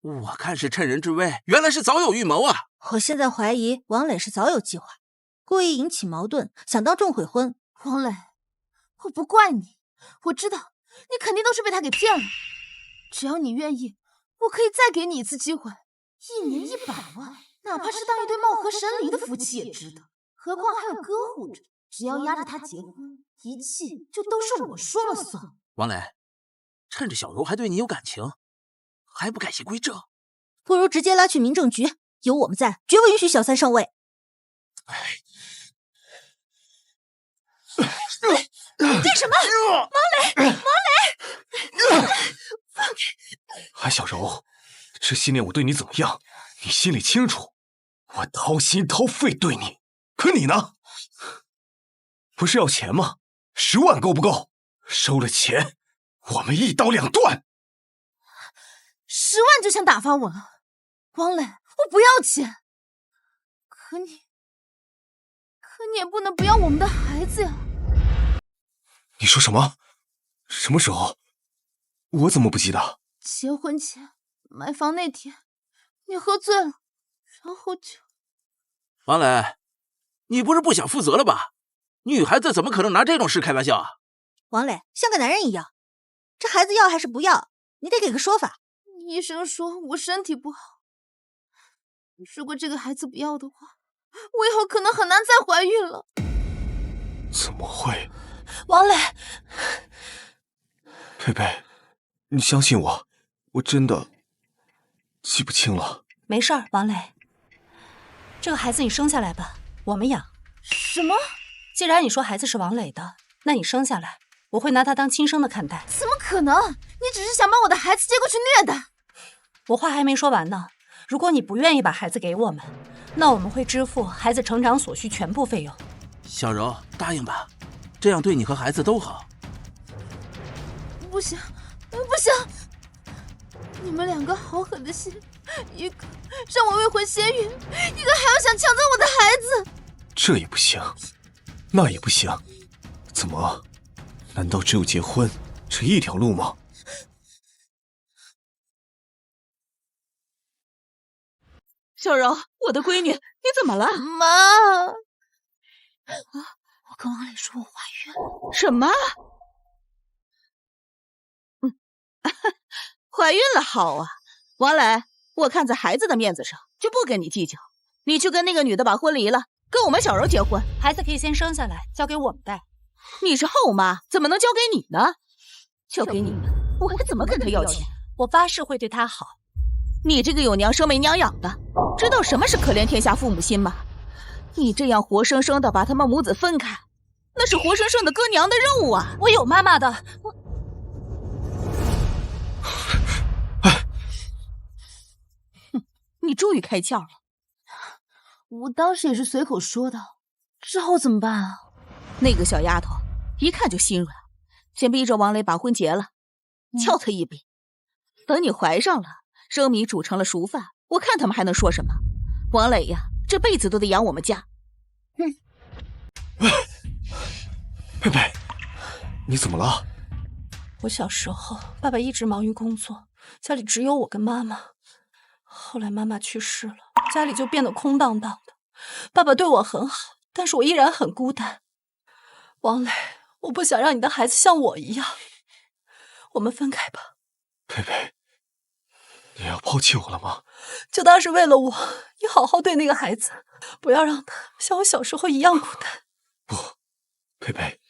我看是趁人之危，原来是早有预谋啊。我现在怀疑王磊是早有计划，故意引起矛盾，想当众悔婚。王磊，我不怪你，我知道你肯定都是被他给骗了。只要你愿意，我可以再给你一次机会，1年100万，哪怕是当一对貌合神离的夫妻也值得。何况还有哥护着，只要压着他结婚，一切就都是我说了算。王磊，趁着小柔还对你有感情，还不改邪归正，不如直接拉去民政局，有我们在，绝不允许小三上位。干什么？王磊，放开！韩小柔，这些年我对你怎么样，你心里清楚。我掏心掏肺对你，可你呢？不是要钱吗？10万够不够？收了钱，我们一刀两断。10万就想打发我了？王磊，我不要钱。可你也不能不要我们的孩子呀！你说什么？什么时候？我怎么不记得？结婚前买房那天，你喝醉了，然后就……王磊，你不是不想负责了吧？女孩子怎么可能拿这种事开玩笑啊？王磊像个男人一样，这孩子要还是不要，你得给个说法。医生说我身体不好，如果这个孩子不要的话，我以后可能很难再怀孕了。怎么会？王磊，佩佩，你相信我，我真的记不清了。没事儿，王磊，这个孩子你生下来吧，我们养。什么？既然你说孩子是王磊的，那你生下来，我会拿他当亲生的看待。怎么可能？你只是想把我的孩子接过去虐待。我话还没说完呢。如果你不愿意把孩子给我们，那我们会支付孩子成长所需全部费用。小柔，答应吧，这样对你和孩子都好。不行，不行！你们两个好狠的心，一个让我未婚先孕，一个还要想抢走我的孩子。这也不行，那也不行，怎么？难道只有结婚这一条路吗？小柔，我的闺女，你怎么了？妈！我跟王磊说我怀孕了。什么？怀孕了，好啊。王磊，我看在孩子的面子上，就不跟你计较。你去跟那个女的把婚离了，跟我们小柔结婚。孩子可以先生下来，交给我们带。你是后妈，怎么能交给你呢？交给你们，我还怎么跟她要钱？我发誓会对她好。你这个有娘生没娘养的，知道什么是可怜天下父母心吗？你这样活生生的把他们母子分开，那是活生生的割娘的任务啊！我有妈妈的。哼，你终于开窍了。我当时也是随口说的，之后怎么办啊？那个小丫头一看就心软，先逼着王磊把婚结了，撬他一笔。等你怀上了，生米煮成了熟饭，我看他们还能说什么？王磊呀，这辈子都得养我们家。佩佩，你怎么了？我小时候，爸爸一直忙于工作，家里只有我跟妈妈。后来妈妈去世了，家里就变得空荡荡的。爸爸对我很好，但是我依然很孤单。王磊，我不想让你的孩子像我一样。我们分开吧。佩佩，你要抛弃我了吗？就当是为了我，你好好对那个孩子，不要让他像我小时候一样孤单。不，佩佩，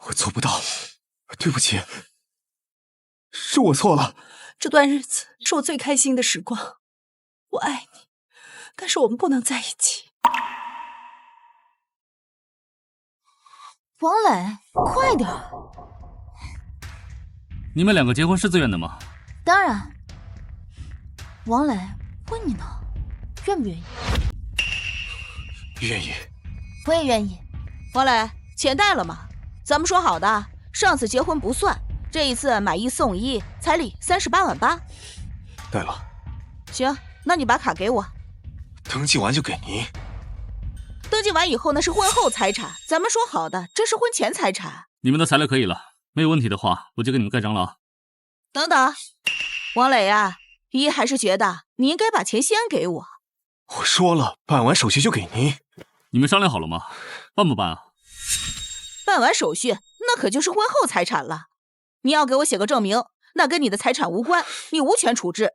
我做不到，对不起，是我错了。这段日子是我最开心的时光，我爱你，但是我们不能在一起。王磊，快点！你们两个结婚是自愿的吗？当然。王磊，问你呢，愿不愿意？愿意。我也愿意。王磊，钱带了吗？咱们说好的，上次结婚不算，这一次买1送1，彩礼38万8。带了。行，那你把卡给我。登记完就给您。登记完以后那是婚后财产，咱们说好的，这是婚前财产。你们的材料可以了，没有问题的话，我就给你们盖章了啊。等等，王磊啊，姨还是觉得你应该把钱先给我。我说了，办完手续就给您。你们商量好了吗？办不办啊？办完手续，那可就是婚后财产了。你要给我写个证明，那跟你的财产无关，你无权处置。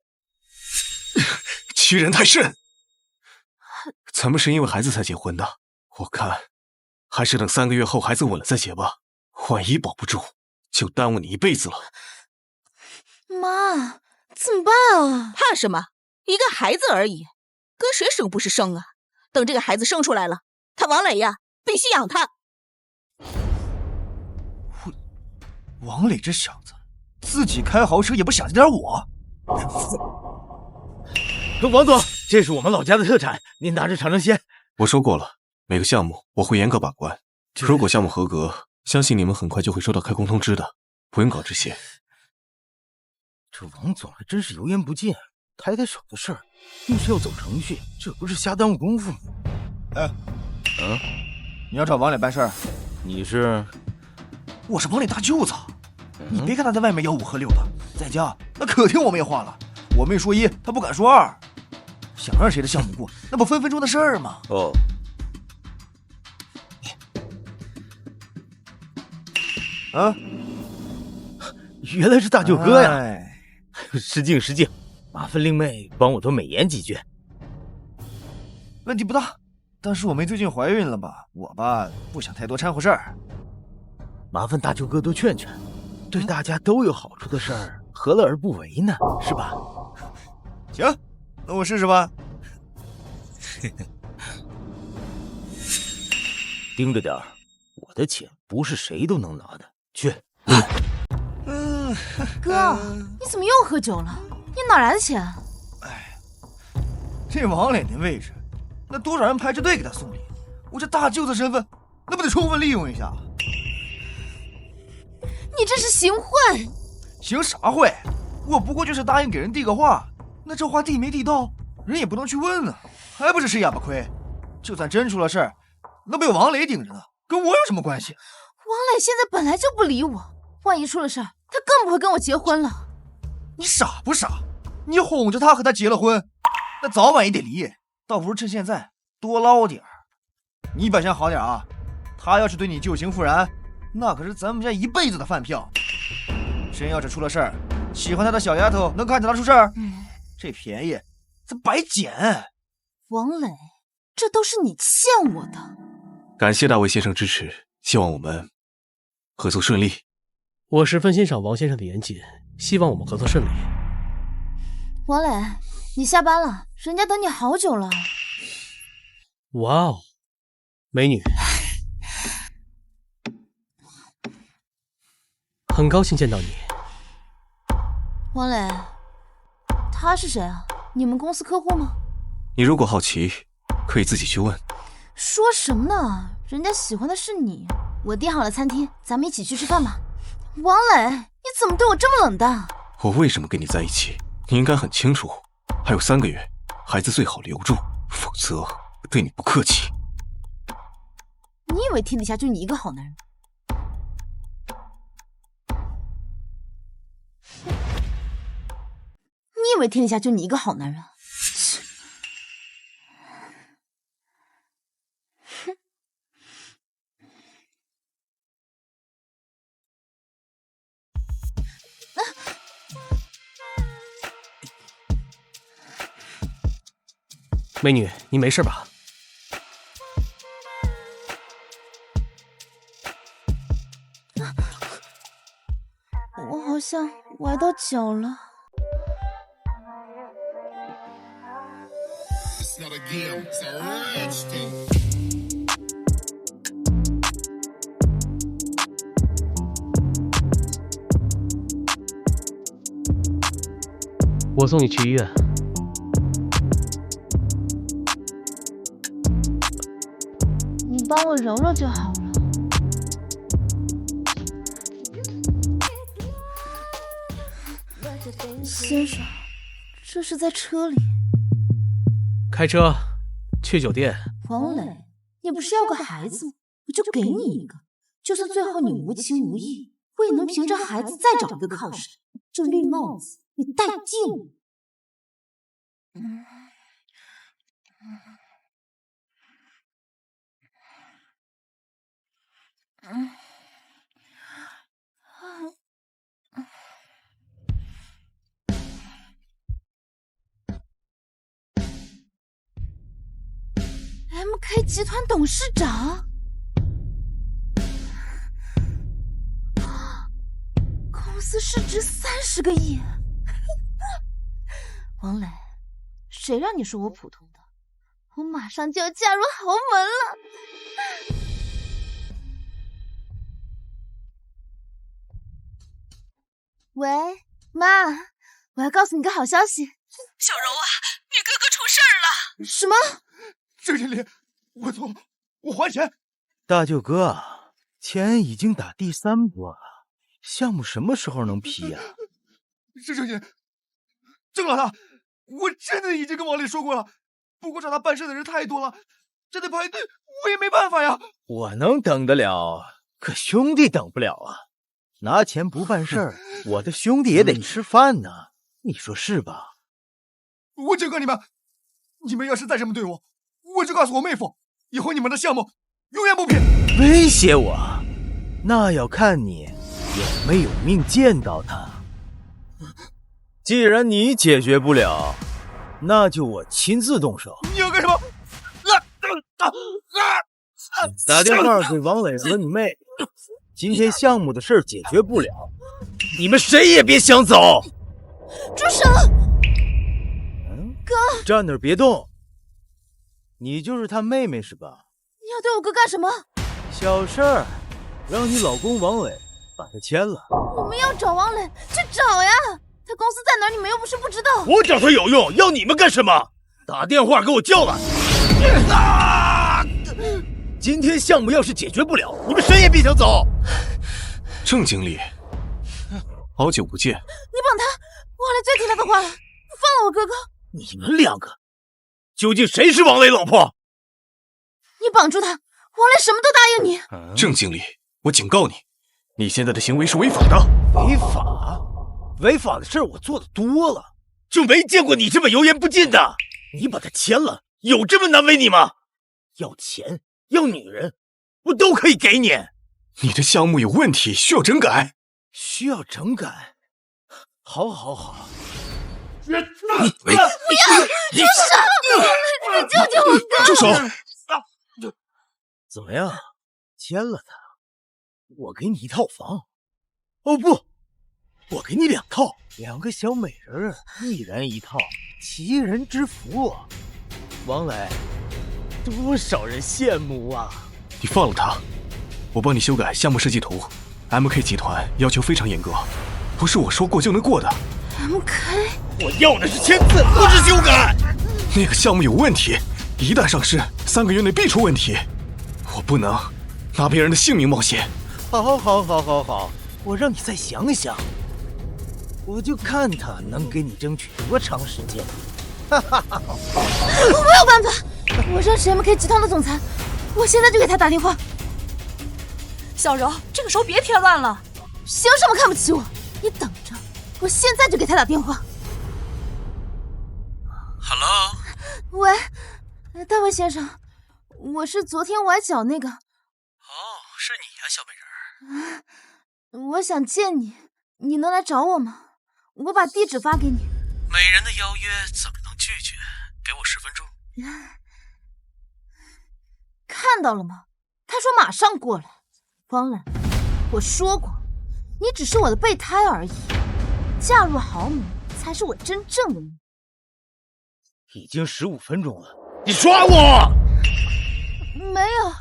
欺人太甚！咱们是因为孩子才结婚的，我看还是等3个月后孩子稳了再结吧。万一保不住，就耽误你一辈子了。妈，怎么办啊？怕什么？一个孩子而已。跟谁生不是生啊？等这个孩子生出来了，他王磊呀，必须养他。王磊这小子，自己开豪车也不想着点我。王总，这是我们老家的特产，您拿着尝尝鲜。我说过了，每个项目我会严格把关，如果项目合格，相信你们很快就会收到开工通知的，不用搞这些。这王总还真是油盐不进，抬手的事儿硬是要走程序，这不是瞎耽误功夫吗？你要找王磊办事儿？你是？我是王磊大舅子。你别看他在外面吆五喝六的，在家那可听我妹话了。我妹说一，他不敢说二。想让谁的项目过，那不分分钟的事儿吗？哦。啊，原来是大舅哥呀！哎，失敬失敬，麻烦令妹帮我多美言几句。问题不大，但是我妹最近怀孕了吧？我吧不想太多掺和事儿。麻烦大舅哥多劝劝，对大家都有好处的事儿，何乐而不为呢？是吧？行，那我试试吧。盯着点儿，我的钱不是谁都能拿的。去。哥，你怎么又喝酒了？你哪来的钱？这王磊那位置，那多少人排着队给他送礼，我这大舅子身份，那不得充分利用一下？你这是行贿！行啥贿？我不过就是答应给人递个话，那这话递没递到，人也不能去问呢，还不是吃哑巴亏？就算真出了事儿，那不有王磊顶着呢，跟我有什么关系？王磊现在本来就不理我，万一出了事儿，他更不会跟我结婚了。你傻不傻？你哄着他和他结了婚，那早晚也得离，倒不如趁现在多捞点儿。你表现好点啊，他要是对你旧情复燃，那可是咱们家一辈子的饭票。真要是出了事儿，喜欢他的小丫头能看着他出事儿？这便宜咱白捡。王磊，这都是你欠我的。感谢大卫先生支持，希望我们合作顺利。我十分欣赏王先生的严谨，希望我们合作顺利。王磊，你下班了，人家等你好久了。哇哦，美女，很高兴见到你。王磊，他是谁啊？你们公司客户吗？你如果好奇，可以自己去问。说什么呢？人家喜欢的是你。我订好了餐厅，咱们一起去吃饭吧。王磊，你怎么对我这么冷淡？我为什么跟你在一起，你应该很清楚。还有3个月，孩子最好留住，否则对你不客气。你以为天底下就你一个好男人？你以为天底下就你一个好男人？美女，你没事吧？我好像崴到脚了。我送你去医院。你帮我揉揉就好了。先生，这是在车里。开车去酒店。王磊，你不是要个孩子吗？我就给你一个，就算最后你无情无义，我也能凭着孩子再找一个靠山。这绿帽子你戴定。MK 集团董事长，公司市值30个亿。王磊，谁让你说我普通的？我马上就要嫁入豪门了。喂，妈，我要告诉你个好消息。小柔啊，你哥哥出事儿了！什么？郑经理，我错，我还钱。大舅哥，钱已经打第3波了，项目什么时候能批呀？郑经理，郑老大，我真的已经跟王磊说过了，不过找他办事的人太多了，这得排队，我也没办法呀。我能等得了，可兄弟等不了啊！拿钱不办事儿，我的兄弟也得吃饭呢，你说是吧？我警告你们，你们要是再这么对我，我就告诉我妹夫，以后你们的项目永远不批。威胁我？那要看你有没有命见到他。既然你解决不了，那就我亲自动手。你要干什么？打电话给王磊和你妹，今天项目的事解决不了，你们谁也别想走。住手！哥，站那儿别动。你就是他妹妹是吧？你要对我哥干什么？小事儿，让你老公王磊把他签了。我们要找王磊，去找呀！他公司在哪儿？你们又不是不知道。我找他有用，要你们干什么？打电话给我叫来。今天项目要是解决不了，你们谁也别想走。郑经理，好久不见。你绑他！王磊最听他的话了，放了我哥哥。你们2个，究竟谁是王磊老婆？你绑住他，王磊什么都答应你。郑经理，我警告你，你现在的行为是违法的。违法？违法的事我做的多了，就没见过你这么油盐不进的。你把他签了，有这么难为你吗？要钱，要女人，我都可以给你。你的项目有问题，需要整改。需要整改？好。你不要！住手！你救救我哥！住手！怎么样？签了他，我给你1套房。哦不，我给你2套，2个小美人，1人1套，7人之福。王磊，多少人羡慕啊！你放了他，我帮你修改项目设计图。MK 集团要求非常严格，不是我说过就能过的。MK， 我要的是签字，不是修改。那个项目有问题，一旦上市，3个月内必出问题。我不能拿别人的性命冒险。好，我让你再想想，我就看他能给你争取多长时间。我没有办法，我认识 MK 集团的总裁，我现在就给他打电话。小柔，这个时候别添乱了。凭什么看不起我？你等着，我现在就给他打电话。Hello， 喂，大卫先生，我是昨天崴脚那个。哦，是你呀，小美人。我想见你，你能来找我吗？我把地址发给你。美人的邀约怎么能拒绝？给我10分钟。看到了吗？他说马上过来。王磊，我说过，你只是我的备胎而已，嫁入豪门才是我真正的目已经15分钟了，你耍我？没有，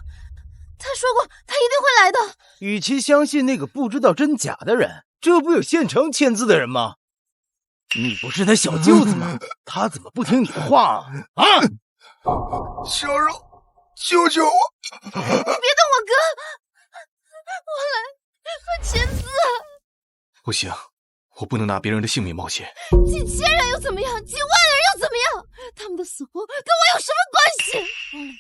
他说过他一定会来的。与其相信那个不知道真假的人，这不有现成签字的人吗？你不是他小舅子吗？他怎么不听你的话啊？小柔，救救我！别动我哥！王磊，快签字！不行，我不能拿别人的性命冒险。几千人又怎么样？几万人又怎么样？他们的死活跟我有什么关系？王磊，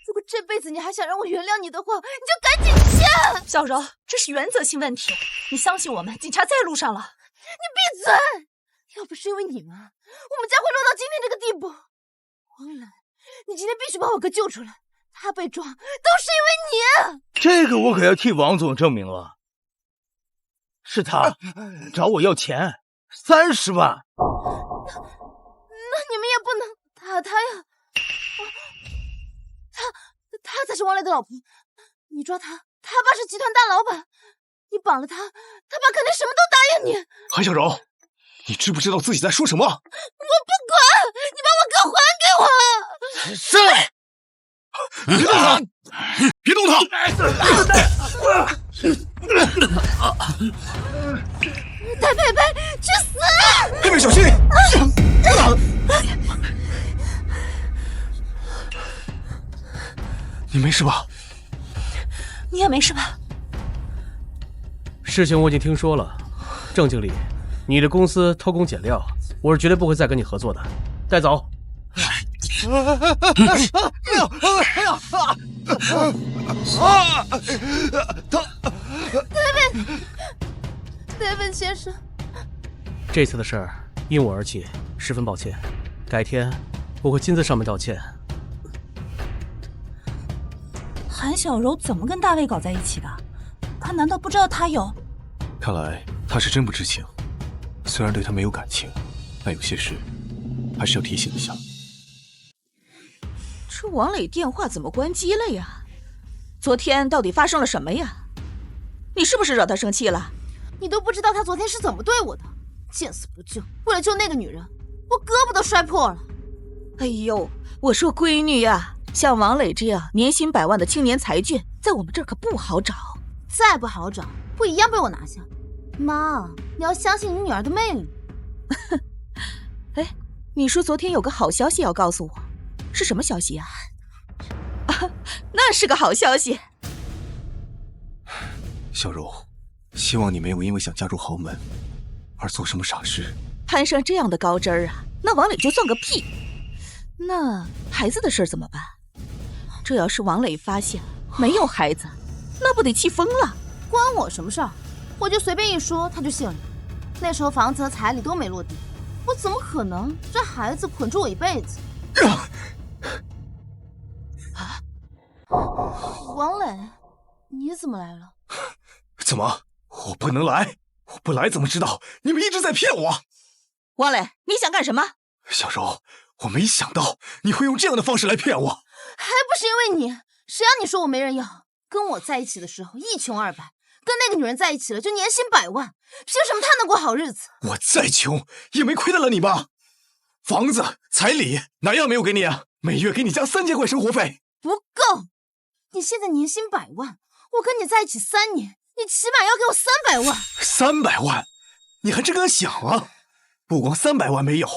如果这辈子你还想让我原谅你的话，你就赶紧签！小柔，这是原则性问题，你相信我们，警察在路上了。你闭嘴！要不是因为你们，我们家会落到今天这个地步。王磊，你今天必须把我哥救出来，他被抓都是因为你。这个我可要替王总证明了，是他找我要钱30万。那你们也不能他呀，他才是王磊的老婆，你抓他，他爸是集团大老板，你绑了他，他爸肯定什么都答应你。韩小柔，你知不知道自己在说什么？我不管，你把我哥还给我！上来！别动他！别动他！带佩佩去死！佩佩小心！你没事吧？你也没事吧？事情我已经听说了，郑经理，你的公司偷工减料，我是绝对不会再跟你合作的。带走。David 先生，这次的事儿因我而起，十分抱歉。改天我会亲自上门道歉。韩小柔怎么跟大卫搞在一起的？他难道不知道他有？看来他是真不知情。虽然对他没有感情，但有些事还是要提醒一下。这王磊电话怎么关机了呀？昨天到底发生了什么呀？你是不是惹他生气了？你都不知道他昨天是怎么对我的，见死不救！为了救那个女人，我胳膊都摔破了。哎呦，我说闺女呀，像王磊这样年薪100万的青年才俊，在我们这儿可不好找。再不好找，不一样被我拿下。妈，你要相信你女儿的魅力。哎，你说昨天有个好消息要告诉我，是什么消息啊？那是个好消息。小柔，希望你没有因为想嫁入豪门而做什么傻事。攀上这样的高枝儿啊，那王磊就算个屁。那孩子的事怎么办？这要是王磊发现没有孩子，那不得气疯了？关我什么事儿？我就随便一说他就信了。那时候房子和彩礼都没落地，我怎么可能这孩子捆住我一辈子？王磊，你怎么来了？怎么？我不能来？我不来怎么知道你们一直在骗我？王磊，你想干什么？小柔，我没想到你会用这样的方式来骗我。还不是因为你，谁让你说我没人要？跟我在一起的时候一穷二白，跟那个女人在一起了就年薪100万，凭什么她能过好日子？我再穷也没亏待了你吧？房子、彩礼哪样没有给你啊？每月给你加3000块生活费，不够。你现在年薪100万，我跟你在一起3年，你起码要给我300万。300万？你还真敢想啊！不光300万没有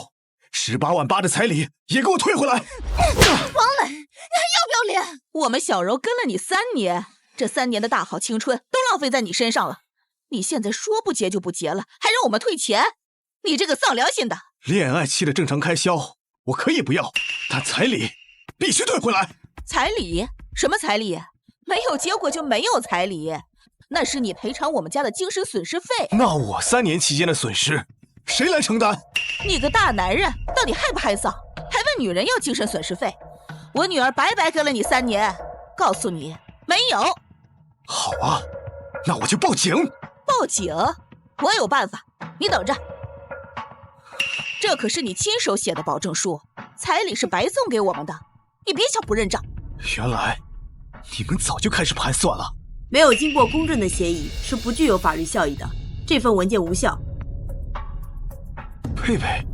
，18.8万的彩礼也给我退回来！王磊，你还要不要脸？我们小柔跟了你3年，这3年的大好青春都浪费在你身上了。你现在说不结就不结了，还让我们退钱？你这个丧良心的！恋爱期的正常开销我可以不要，但彩礼必须退回来。彩礼？什么彩礼？没有结果就没有彩礼，那是你赔偿我们家的精神损失费。那我3年期间的损失谁来承担？你个大男人到底害不害臊？还问女人要精神损失费？我女儿白白跟了你3年，告诉你没有。好啊，那我就报警。报警？我有办法，你等着。这可是你亲手写的保证书，彩礼是白送给我们的，你别想不认账。原来你们早就开始盘算了。没有经过公证的协议是不具有法律效益的，这份文件无效。佩佩，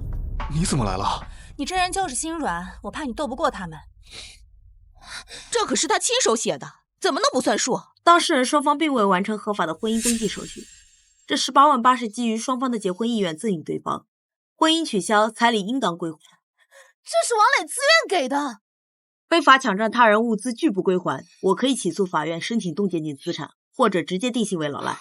你怎么来了？你这人就是心软，我怕你斗不过他们。这可是他亲手写的，怎么能不算数？当事人双方并未完成合法的婚姻登记手续，这18.8万是基于双方的结婚意愿赠与对方，婚姻取消，彩礼应当归还。这是王磊自愿给的。非法抢占他人物资拒不归还，我可以起诉法院申请冻结你资产，或者直接定性为老赖。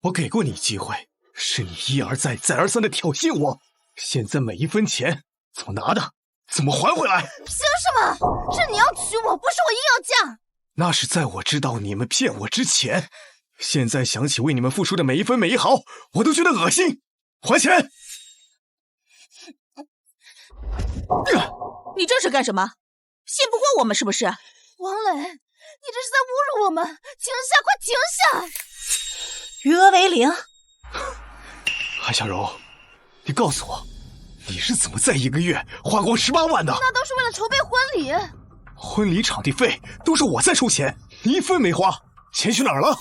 我给过你机会，是你一而再再而三的挑衅我，现在每一分钱怎么拿的，怎么还回来？凭什么？是你要娶我，不是我硬要嫁。那是在我知道你们骗我之前，现在想起为你们付出的每一分每一毫，我都觉得恶心。还钱！你这是干什么？信不过我们是不是？王磊，你这是在侮辱我们！停下，快停下！余额为0。韩小柔，你告诉我，你是怎么在1个月花光18万的？那都是为了筹备婚礼。婚礼场地费都是我在出钱，你1分没花，钱去哪儿了？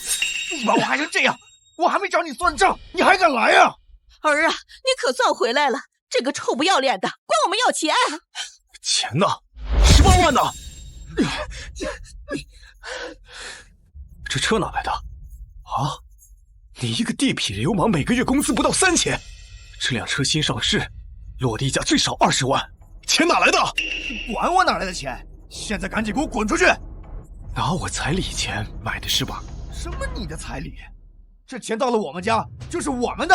你把我害成这样，我还没找你算账，你还敢来啊？儿啊，你可算回来了！这个臭不要脸的，管我们要钱！钱呢？18万呢？这车哪来的？啊！你一个地痞流氓，每个月工资不到3000，这辆车新上市，落地价最少20万，钱哪来的？管我哪来的钱！现在赶紧给我滚出去！拿我彩礼钱买的是吧？什么你的彩礼？这钱到了我们家就是我们的。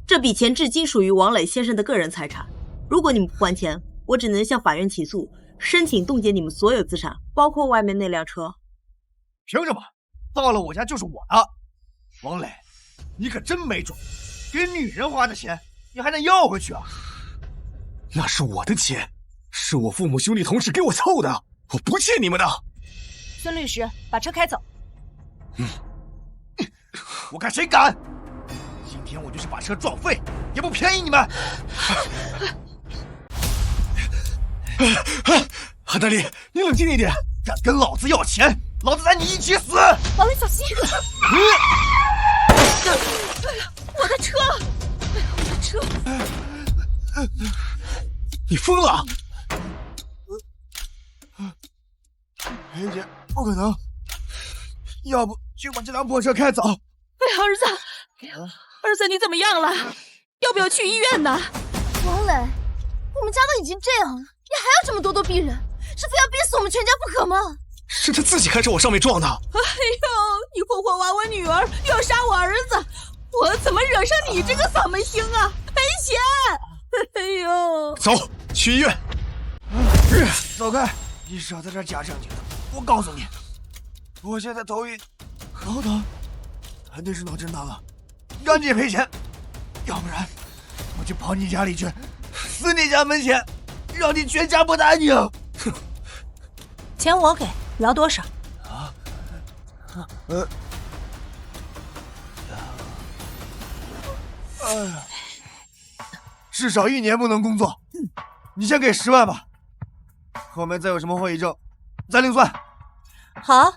这笔钱至今属于王磊先生的个人财产，如果你们不还钱，我只能向法院起诉，申请冻结你们所有资产，包括外面那辆车。凭什么？到了我家就是我的。王磊，你可真没种！给女人花的钱，你还能要回去啊？那是我的钱，是我父母兄弟同事给我凑的，我不欠你们的。孙律师，把车开走。我看谁敢！今天我就是把车撞废，也不便宜你们。韩大力，你冷静一点！敢跟老子要钱，老子带你一起死！王磊，小心！我的车！我的车！你疯了！梅姐，不可能！要不就把这辆破车开走。儿子，你怎么样了？要不要去医院呢？王磊，我们家都已经这样了，你还要这么咄咄逼人，是非要逼死我们全家不可吗？是他自己开车往上面撞的。哎呦，你活活挖我女儿，又要杀我儿子，我怎么惹上你这个扫门星啊？赔钱！哎呦，走，去医院。走开！你少在这假正经的！我告诉你，我现在头晕、头疼，肯定是脑震荡了，赶紧赔钱，要不然我就跑你家里去，撕你家门前，让你全家不安宁！哼！钱我给，你要多少？至少1年不能工作。你先给10万吧，后面再有什么后遗症，再另算。好。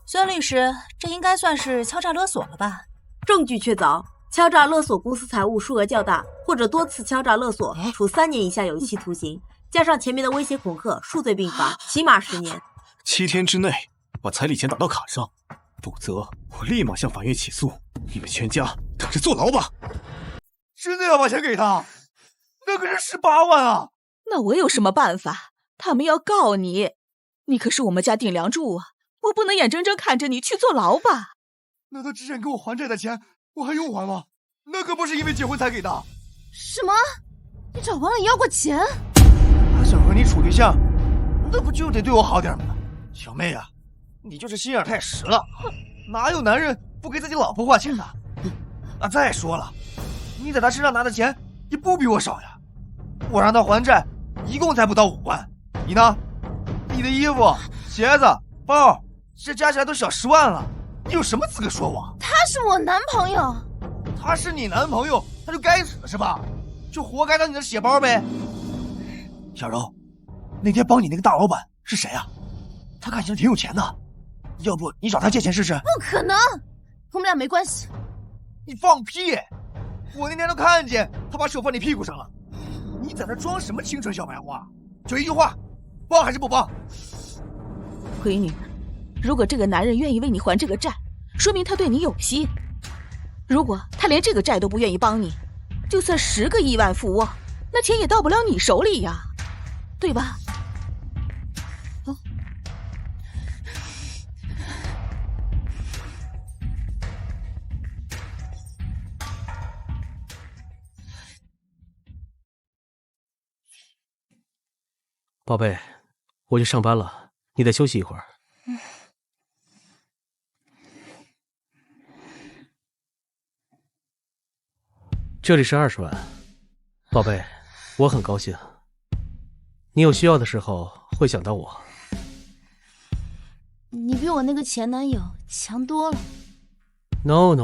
孙律师，这应该算是敲诈勒索了吧？证据确凿，敲诈勒索公司财物数额较大，或者多次敲诈勒索，处3年以下有期徒刑，加上前面的威胁恐吓，数罪并罚，起码10年。7天之内把彩礼钱打到卡上，否则我立马向法院起诉，你们全家等着坐牢吧！真的要把钱给他？那可是18万啊！那我有什么办法？他们要告你，你可是我们家顶梁柱啊！我不能眼睁睁看着你去坐牢吧？那他之前给我还债的钱，我还用还吗？那可不是因为结婚才给的。什么？你找王磊要过钱？他想和你处对象，那不就得对我好点吗？小妹啊，你就是心眼太实了，哪有男人不给自己老婆花钱的？啊，再说了，你在他身上拿的钱也不比我少呀，我让他还债，一共才不到5万。你呢？你的衣服、鞋子、包，这加起来都小10万了，你有什么资格说我？他是我男朋友。他是你男朋友，他就该死是吧？就活该当你的血包呗。小柔，那天帮你那个大老板是谁啊？他看起来挺有钱的，要不你找他借钱试试？不可能，我们俩没关系。你放屁！我那天都看见他把手放你屁股上了，你在那装什么清纯小白花？就一句话，帮还是不帮？闺女，如果这个男人愿意为你还这个债，说明他对你有心。如果他连这个债都不愿意帮你，就算10个亿万富翁，那钱也到不了你手里呀，对吧？宝贝，我去上班了，你得休息一会儿。这里是20万，宝贝，我很高兴。你有需要的时候会想到我。你比我那个前男友强多了。No，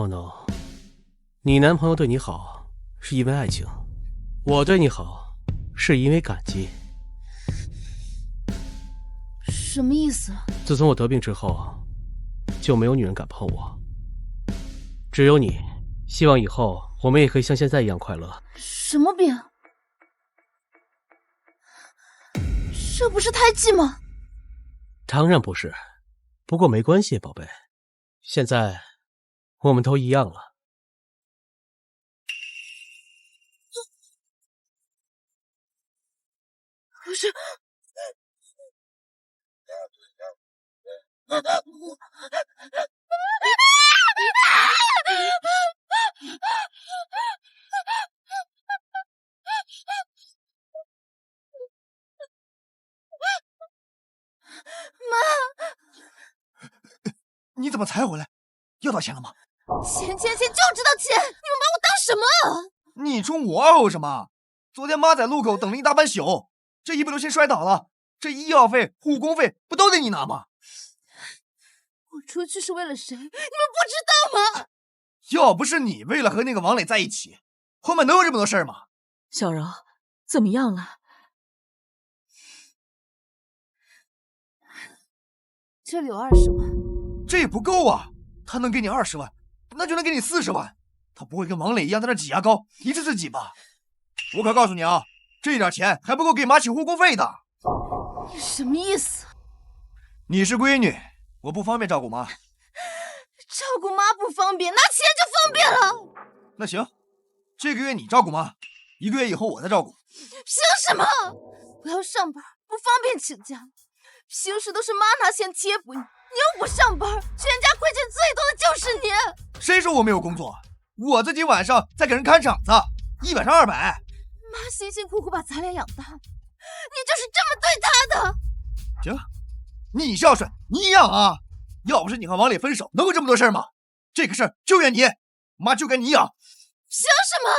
你男朋友对你好是因为爱情，我对你好是因为感激。什么意思？自从我得病之后，就没有女人敢碰我。只有你，希望以后我们也可以像现在一样快乐。什么病？这不是胎记吗？当然不是，不过没关系，宝贝。现在我们都一样了。可是，你怎么才回来？要到钱了吗？钱就知道钱！你们把我当什么啊？你冲我吼什么？昨天妈在路口等了一大半宿，这一不留心摔倒了，这医药费、护工费不都得你拿吗？我出去是为了谁？你们不知道吗？要不是你为了和那个王磊在一起，后面能有这么多事儿吗？小柔，怎么样了？这里有20万。这也不够啊！他能给你20万，那就能给你40万。他不会跟王磊一样在那挤牙膏，一次次挤吧？我可告诉你啊，这点钱还不够给妈请护工费的。你什么意思？你是闺女，我不方便照顾妈。照顾妈不方便，拿钱就方便了。那行，这个月你照顾妈，1个月以后我再照顾。凭什么？我要上班，不方便请假。平时都是妈拿钱贴补你，你又不上班，全家亏欠最多的就是你。谁说我没有工作？我自己晚上在给人看场子，一晚上200。妈辛辛苦苦把咱俩养大，你就是这么对她的。行，你孝顺，你一样啊。要不是你和王磊分手，能有这么多事儿吗？这个事儿就怨你，妈就该你养。凭什么？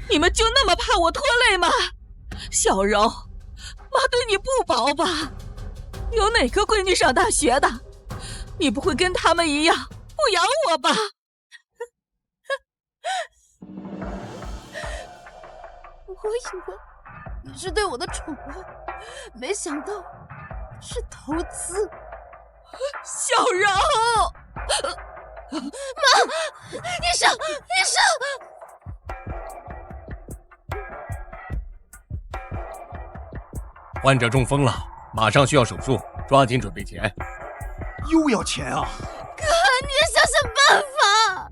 你们就那么怕我拖累吗？小柔，妈对你不薄吧？有哪个闺女上大学的？你不会跟他们一样不养我吧？我以为你是对我的宠爱，没想到是投资。小柔，妈，医生！患者中风了，马上需要手术，抓紧准备钱。又要钱啊！哥，你也想想办法。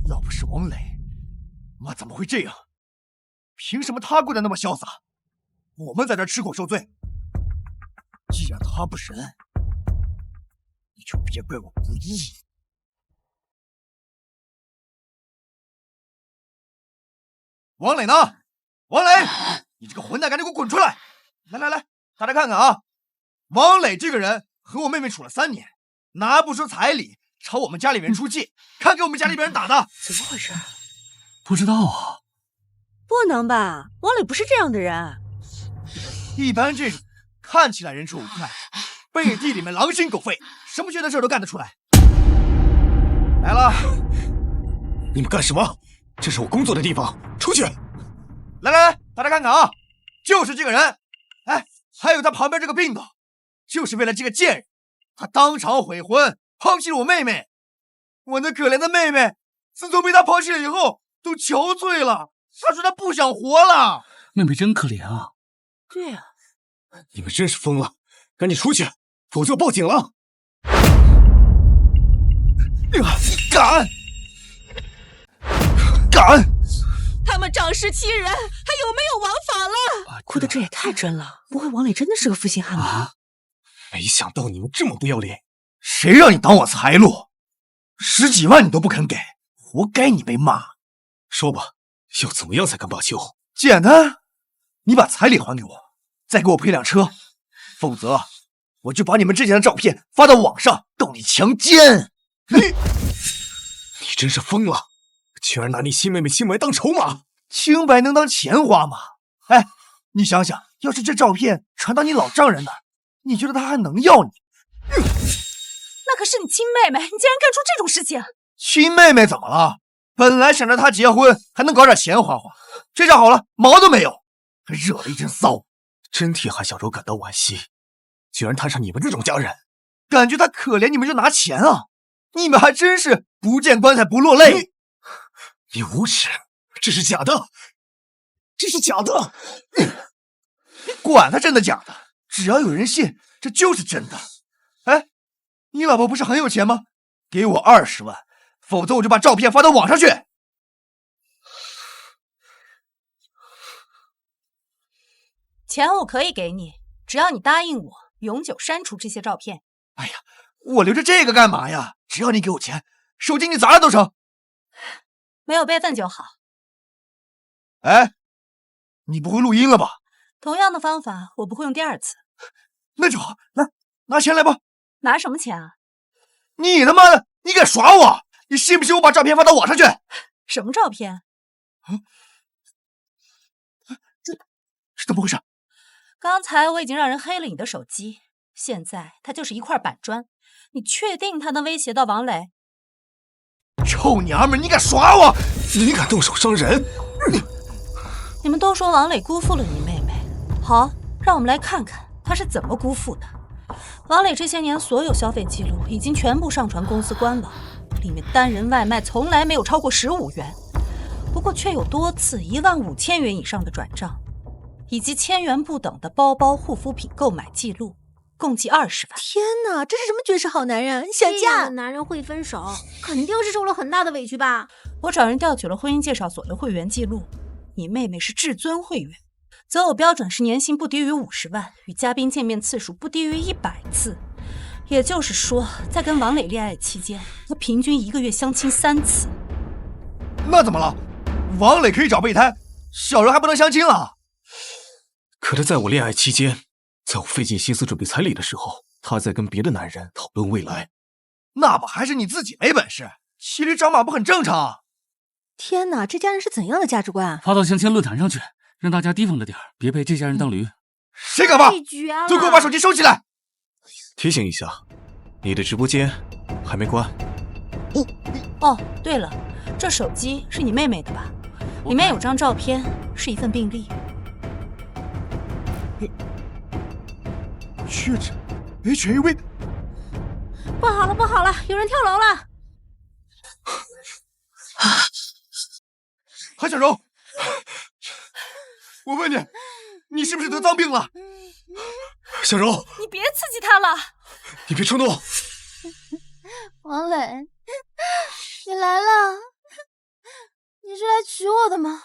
要不是王磊，妈怎么会这样？凭什么他过得那么潇洒，我们在这吃苦受罪？既然他不是人，你就别怪我不义。王磊呢？王磊，你这个混蛋，赶紧给我滚出来！来，大家看看啊，王磊这个人和我妹妹处了3年，拿不出彩礼，朝我们家里人出气，看给我们家里边人打的，怎么回事？不知道啊。不能吧，王磊不是这样的人。一般这种看起来人畜无害，背地里面狼心狗肺，什么缺德事都干得出来。来了，你们干什么？这是我工作的地方，出去！来，大家看看啊，就是这个人。哎，还有他旁边这个病狗，就是为了这个贱人，他当场悔婚，抛弃了我妹妹。我那可怜的妹妹，自从被他抛弃了以后，都憔悴了。他说他不想活了。妹妹真可怜啊。对呀，你们真是疯了，赶紧出去，否则报警了。敢！他们仗势欺人，还有没有王法了？哭的这也太真了，不会王磊真的是个负心汉吧？没想到你们这么不要脸！谁让你当我财路？10几万你都不肯给，活该你被骂。说吧，要怎么样才肯罢休？简单，你把彩礼还给我，再给我赔辆车，否则我就把你们之前的照片发到网上，告你强奸。你真是疯了，居然拿你亲妹妹清白当筹码！清白能当钱花吗？哎，你想想，要是这照片传到你老丈人那儿，你觉得他还能要你？那可是你亲妹妹，你竟然干出这种事情！亲妹妹怎么了？本来想着她结婚还能搞点钱花花，这下好了，毛都没有，还惹了一阵骚。真替韩小柔感到惋惜，居然摊上你们这种家人。感觉她可怜你们就拿钱啊？你们还真是不见棺材不落泪。你无耻！这是假的，这是假的！你管他真的假的，只要有人信，这就是真的。哎，你老婆不是很有钱吗？给我20万，否则我就把照片发到网上去。钱我可以给你，只要你答应我永久删除这些照片。哎呀，我留着这个干嘛呀？只要你给我钱，手机你砸了都成。没有备份就好。哎，你不会录音了吧？同样的方法，我不会用第2次。那就好，来，拿钱来吧。拿什么钱啊？你他妈的，你敢耍我？你信不信我把照片发到网上去？什么照片？这是怎么回事？刚才我已经让人黑了你的手机，现在它就是一块板砖。你确定它能威胁到王磊？臭娘们，你敢耍我？你敢动手伤人？你们都说王磊辜负了你妹妹，好，让我们来看看他是怎么辜负的。王磊这些年所有消费记录已经全部上传公司官网，里面单人外卖从来没有超过15元，不过却有多次15000元以上的转账，以及1000元不等的包包、护肤品购买记录，共计20万。天哪，这是什么绝世好男人？想这样嫁？的男人会分手，肯定是受了很大的委屈吧？我找人调取了婚姻介绍所的会员记录，你妹妹是至尊会员，择偶标准是年薪不低于50万，与嘉宾见面次数不低于100次。也就是说，在跟王磊恋爱期间，她平均1个月相亲3次。那怎么了？王磊可以找备胎，小柔还不能相亲了？可他在我恋爱期间，在我费尽心思准备彩礼的时候，他在跟别的男人讨论未来。那不还是你自己没本事？骑驴找马不很正常？天哪，这家人是怎样的价值观？发到相亲论坛上去，让大家提防着点，别被这家人当驴。谁敢发？都给我把手机收起来！提醒一下，你的直播间还没关。哦，对了，这手机是你妹妹的吧？里面有张照片，是一份病历。确诊 HIV。不好了，不好了，有人跳楼了！韩小柔，我问你，你是不是得脏病了？小柔，你别刺激他了，你别冲动。王磊，你来了，你是来娶我的吗？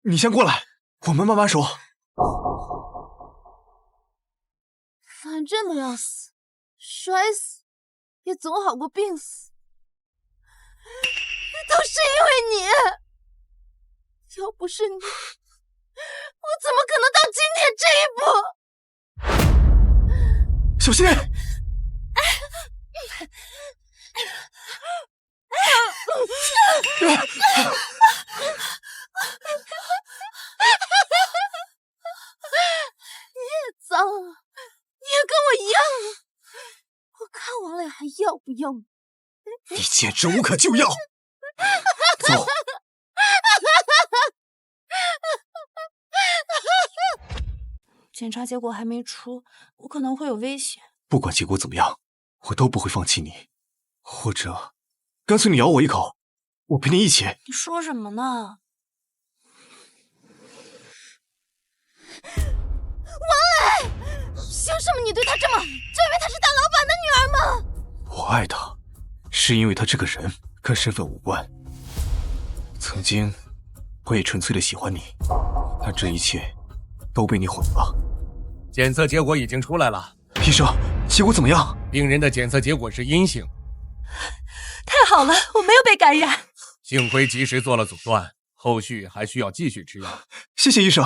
你先过来，我们慢慢说。反正都要死，摔死也总好过病死。都是因为你，要不是你，我怎么可能到今天这一步？小心！你也脏啊，你也跟我一样啊！我看王磊还要不要你？你简直无可救药！走。检查结果还没出，我可能会有危险。不管结果怎么样，我都不会放弃你，或者干脆你咬我一口，我陪你一起。你说什么呢？王磊，凭什么你对他这么，就因为她是大老板的女儿吗？我爱他，是因为他这个人跟身份无关。曾经，我也纯粹的喜欢你，但这一切都被你毁了。检测结果已经出来了，医生，结果怎么样？病人的检测结果是阴性。太好了，我没有被感染。幸亏及时做了阻断，后续还需要继续吃药。谢谢医生。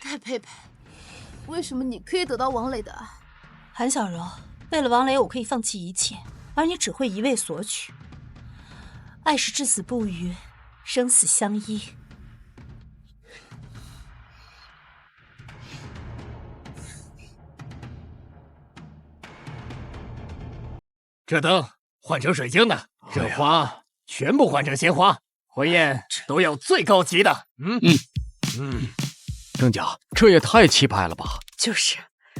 戴佩佩，为什么你可以得到王磊的爱？韩小柔，为了王磊，我可以放弃一切，而你只会一味索取。爱是至死不渝，生死相依。这灯换成水晶的，这花全部换成鲜花。婚宴都要最高级的。郑家，这也太气派了吧！就是，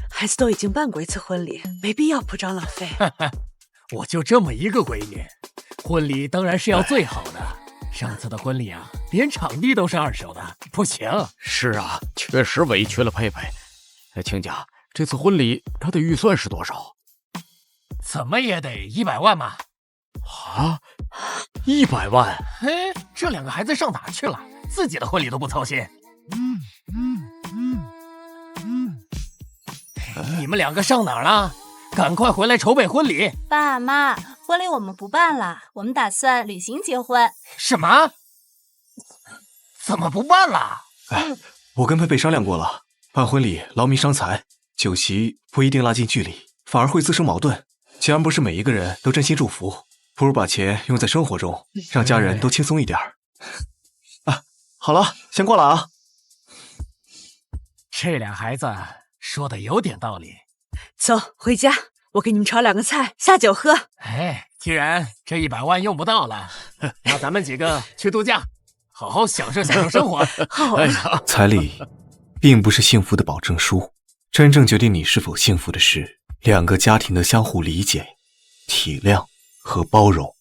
孩子都已经办过一次婚礼，没必要铺张浪费。我就这么一个闺女，婚礼当然是要最好的。上次的婚礼啊，连场地都是2手的，不行。是啊，确实委屈了佩佩。亲家，这次婚礼他的预算是多少？怎么也得100万嘛。啊，100万？嘿，这2个孩子上哪去了？自己的婚礼都不操心。你们2个上哪儿了？赶快回来筹备婚礼！爸妈，婚礼我们不办了，我们打算旅行结婚。什么？怎么不办了？我跟佩佩商量过了，办婚礼劳民伤财，酒席不一定拉近距离，反而会滋生矛盾。既然不是每一个人都真心祝福，不如把钱用在生活中，让家人都轻松一点。好了，先挂了啊。这俩孩子说的有点道理。走，回家，我给你们炒2个菜，下酒喝。既然这100万用不到了，那咱们几个去度假，好好享受生活。好啊。彩礼并不是幸福的保证书，真正决定你是否幸福的是2个家庭的相互理解、体谅和包容。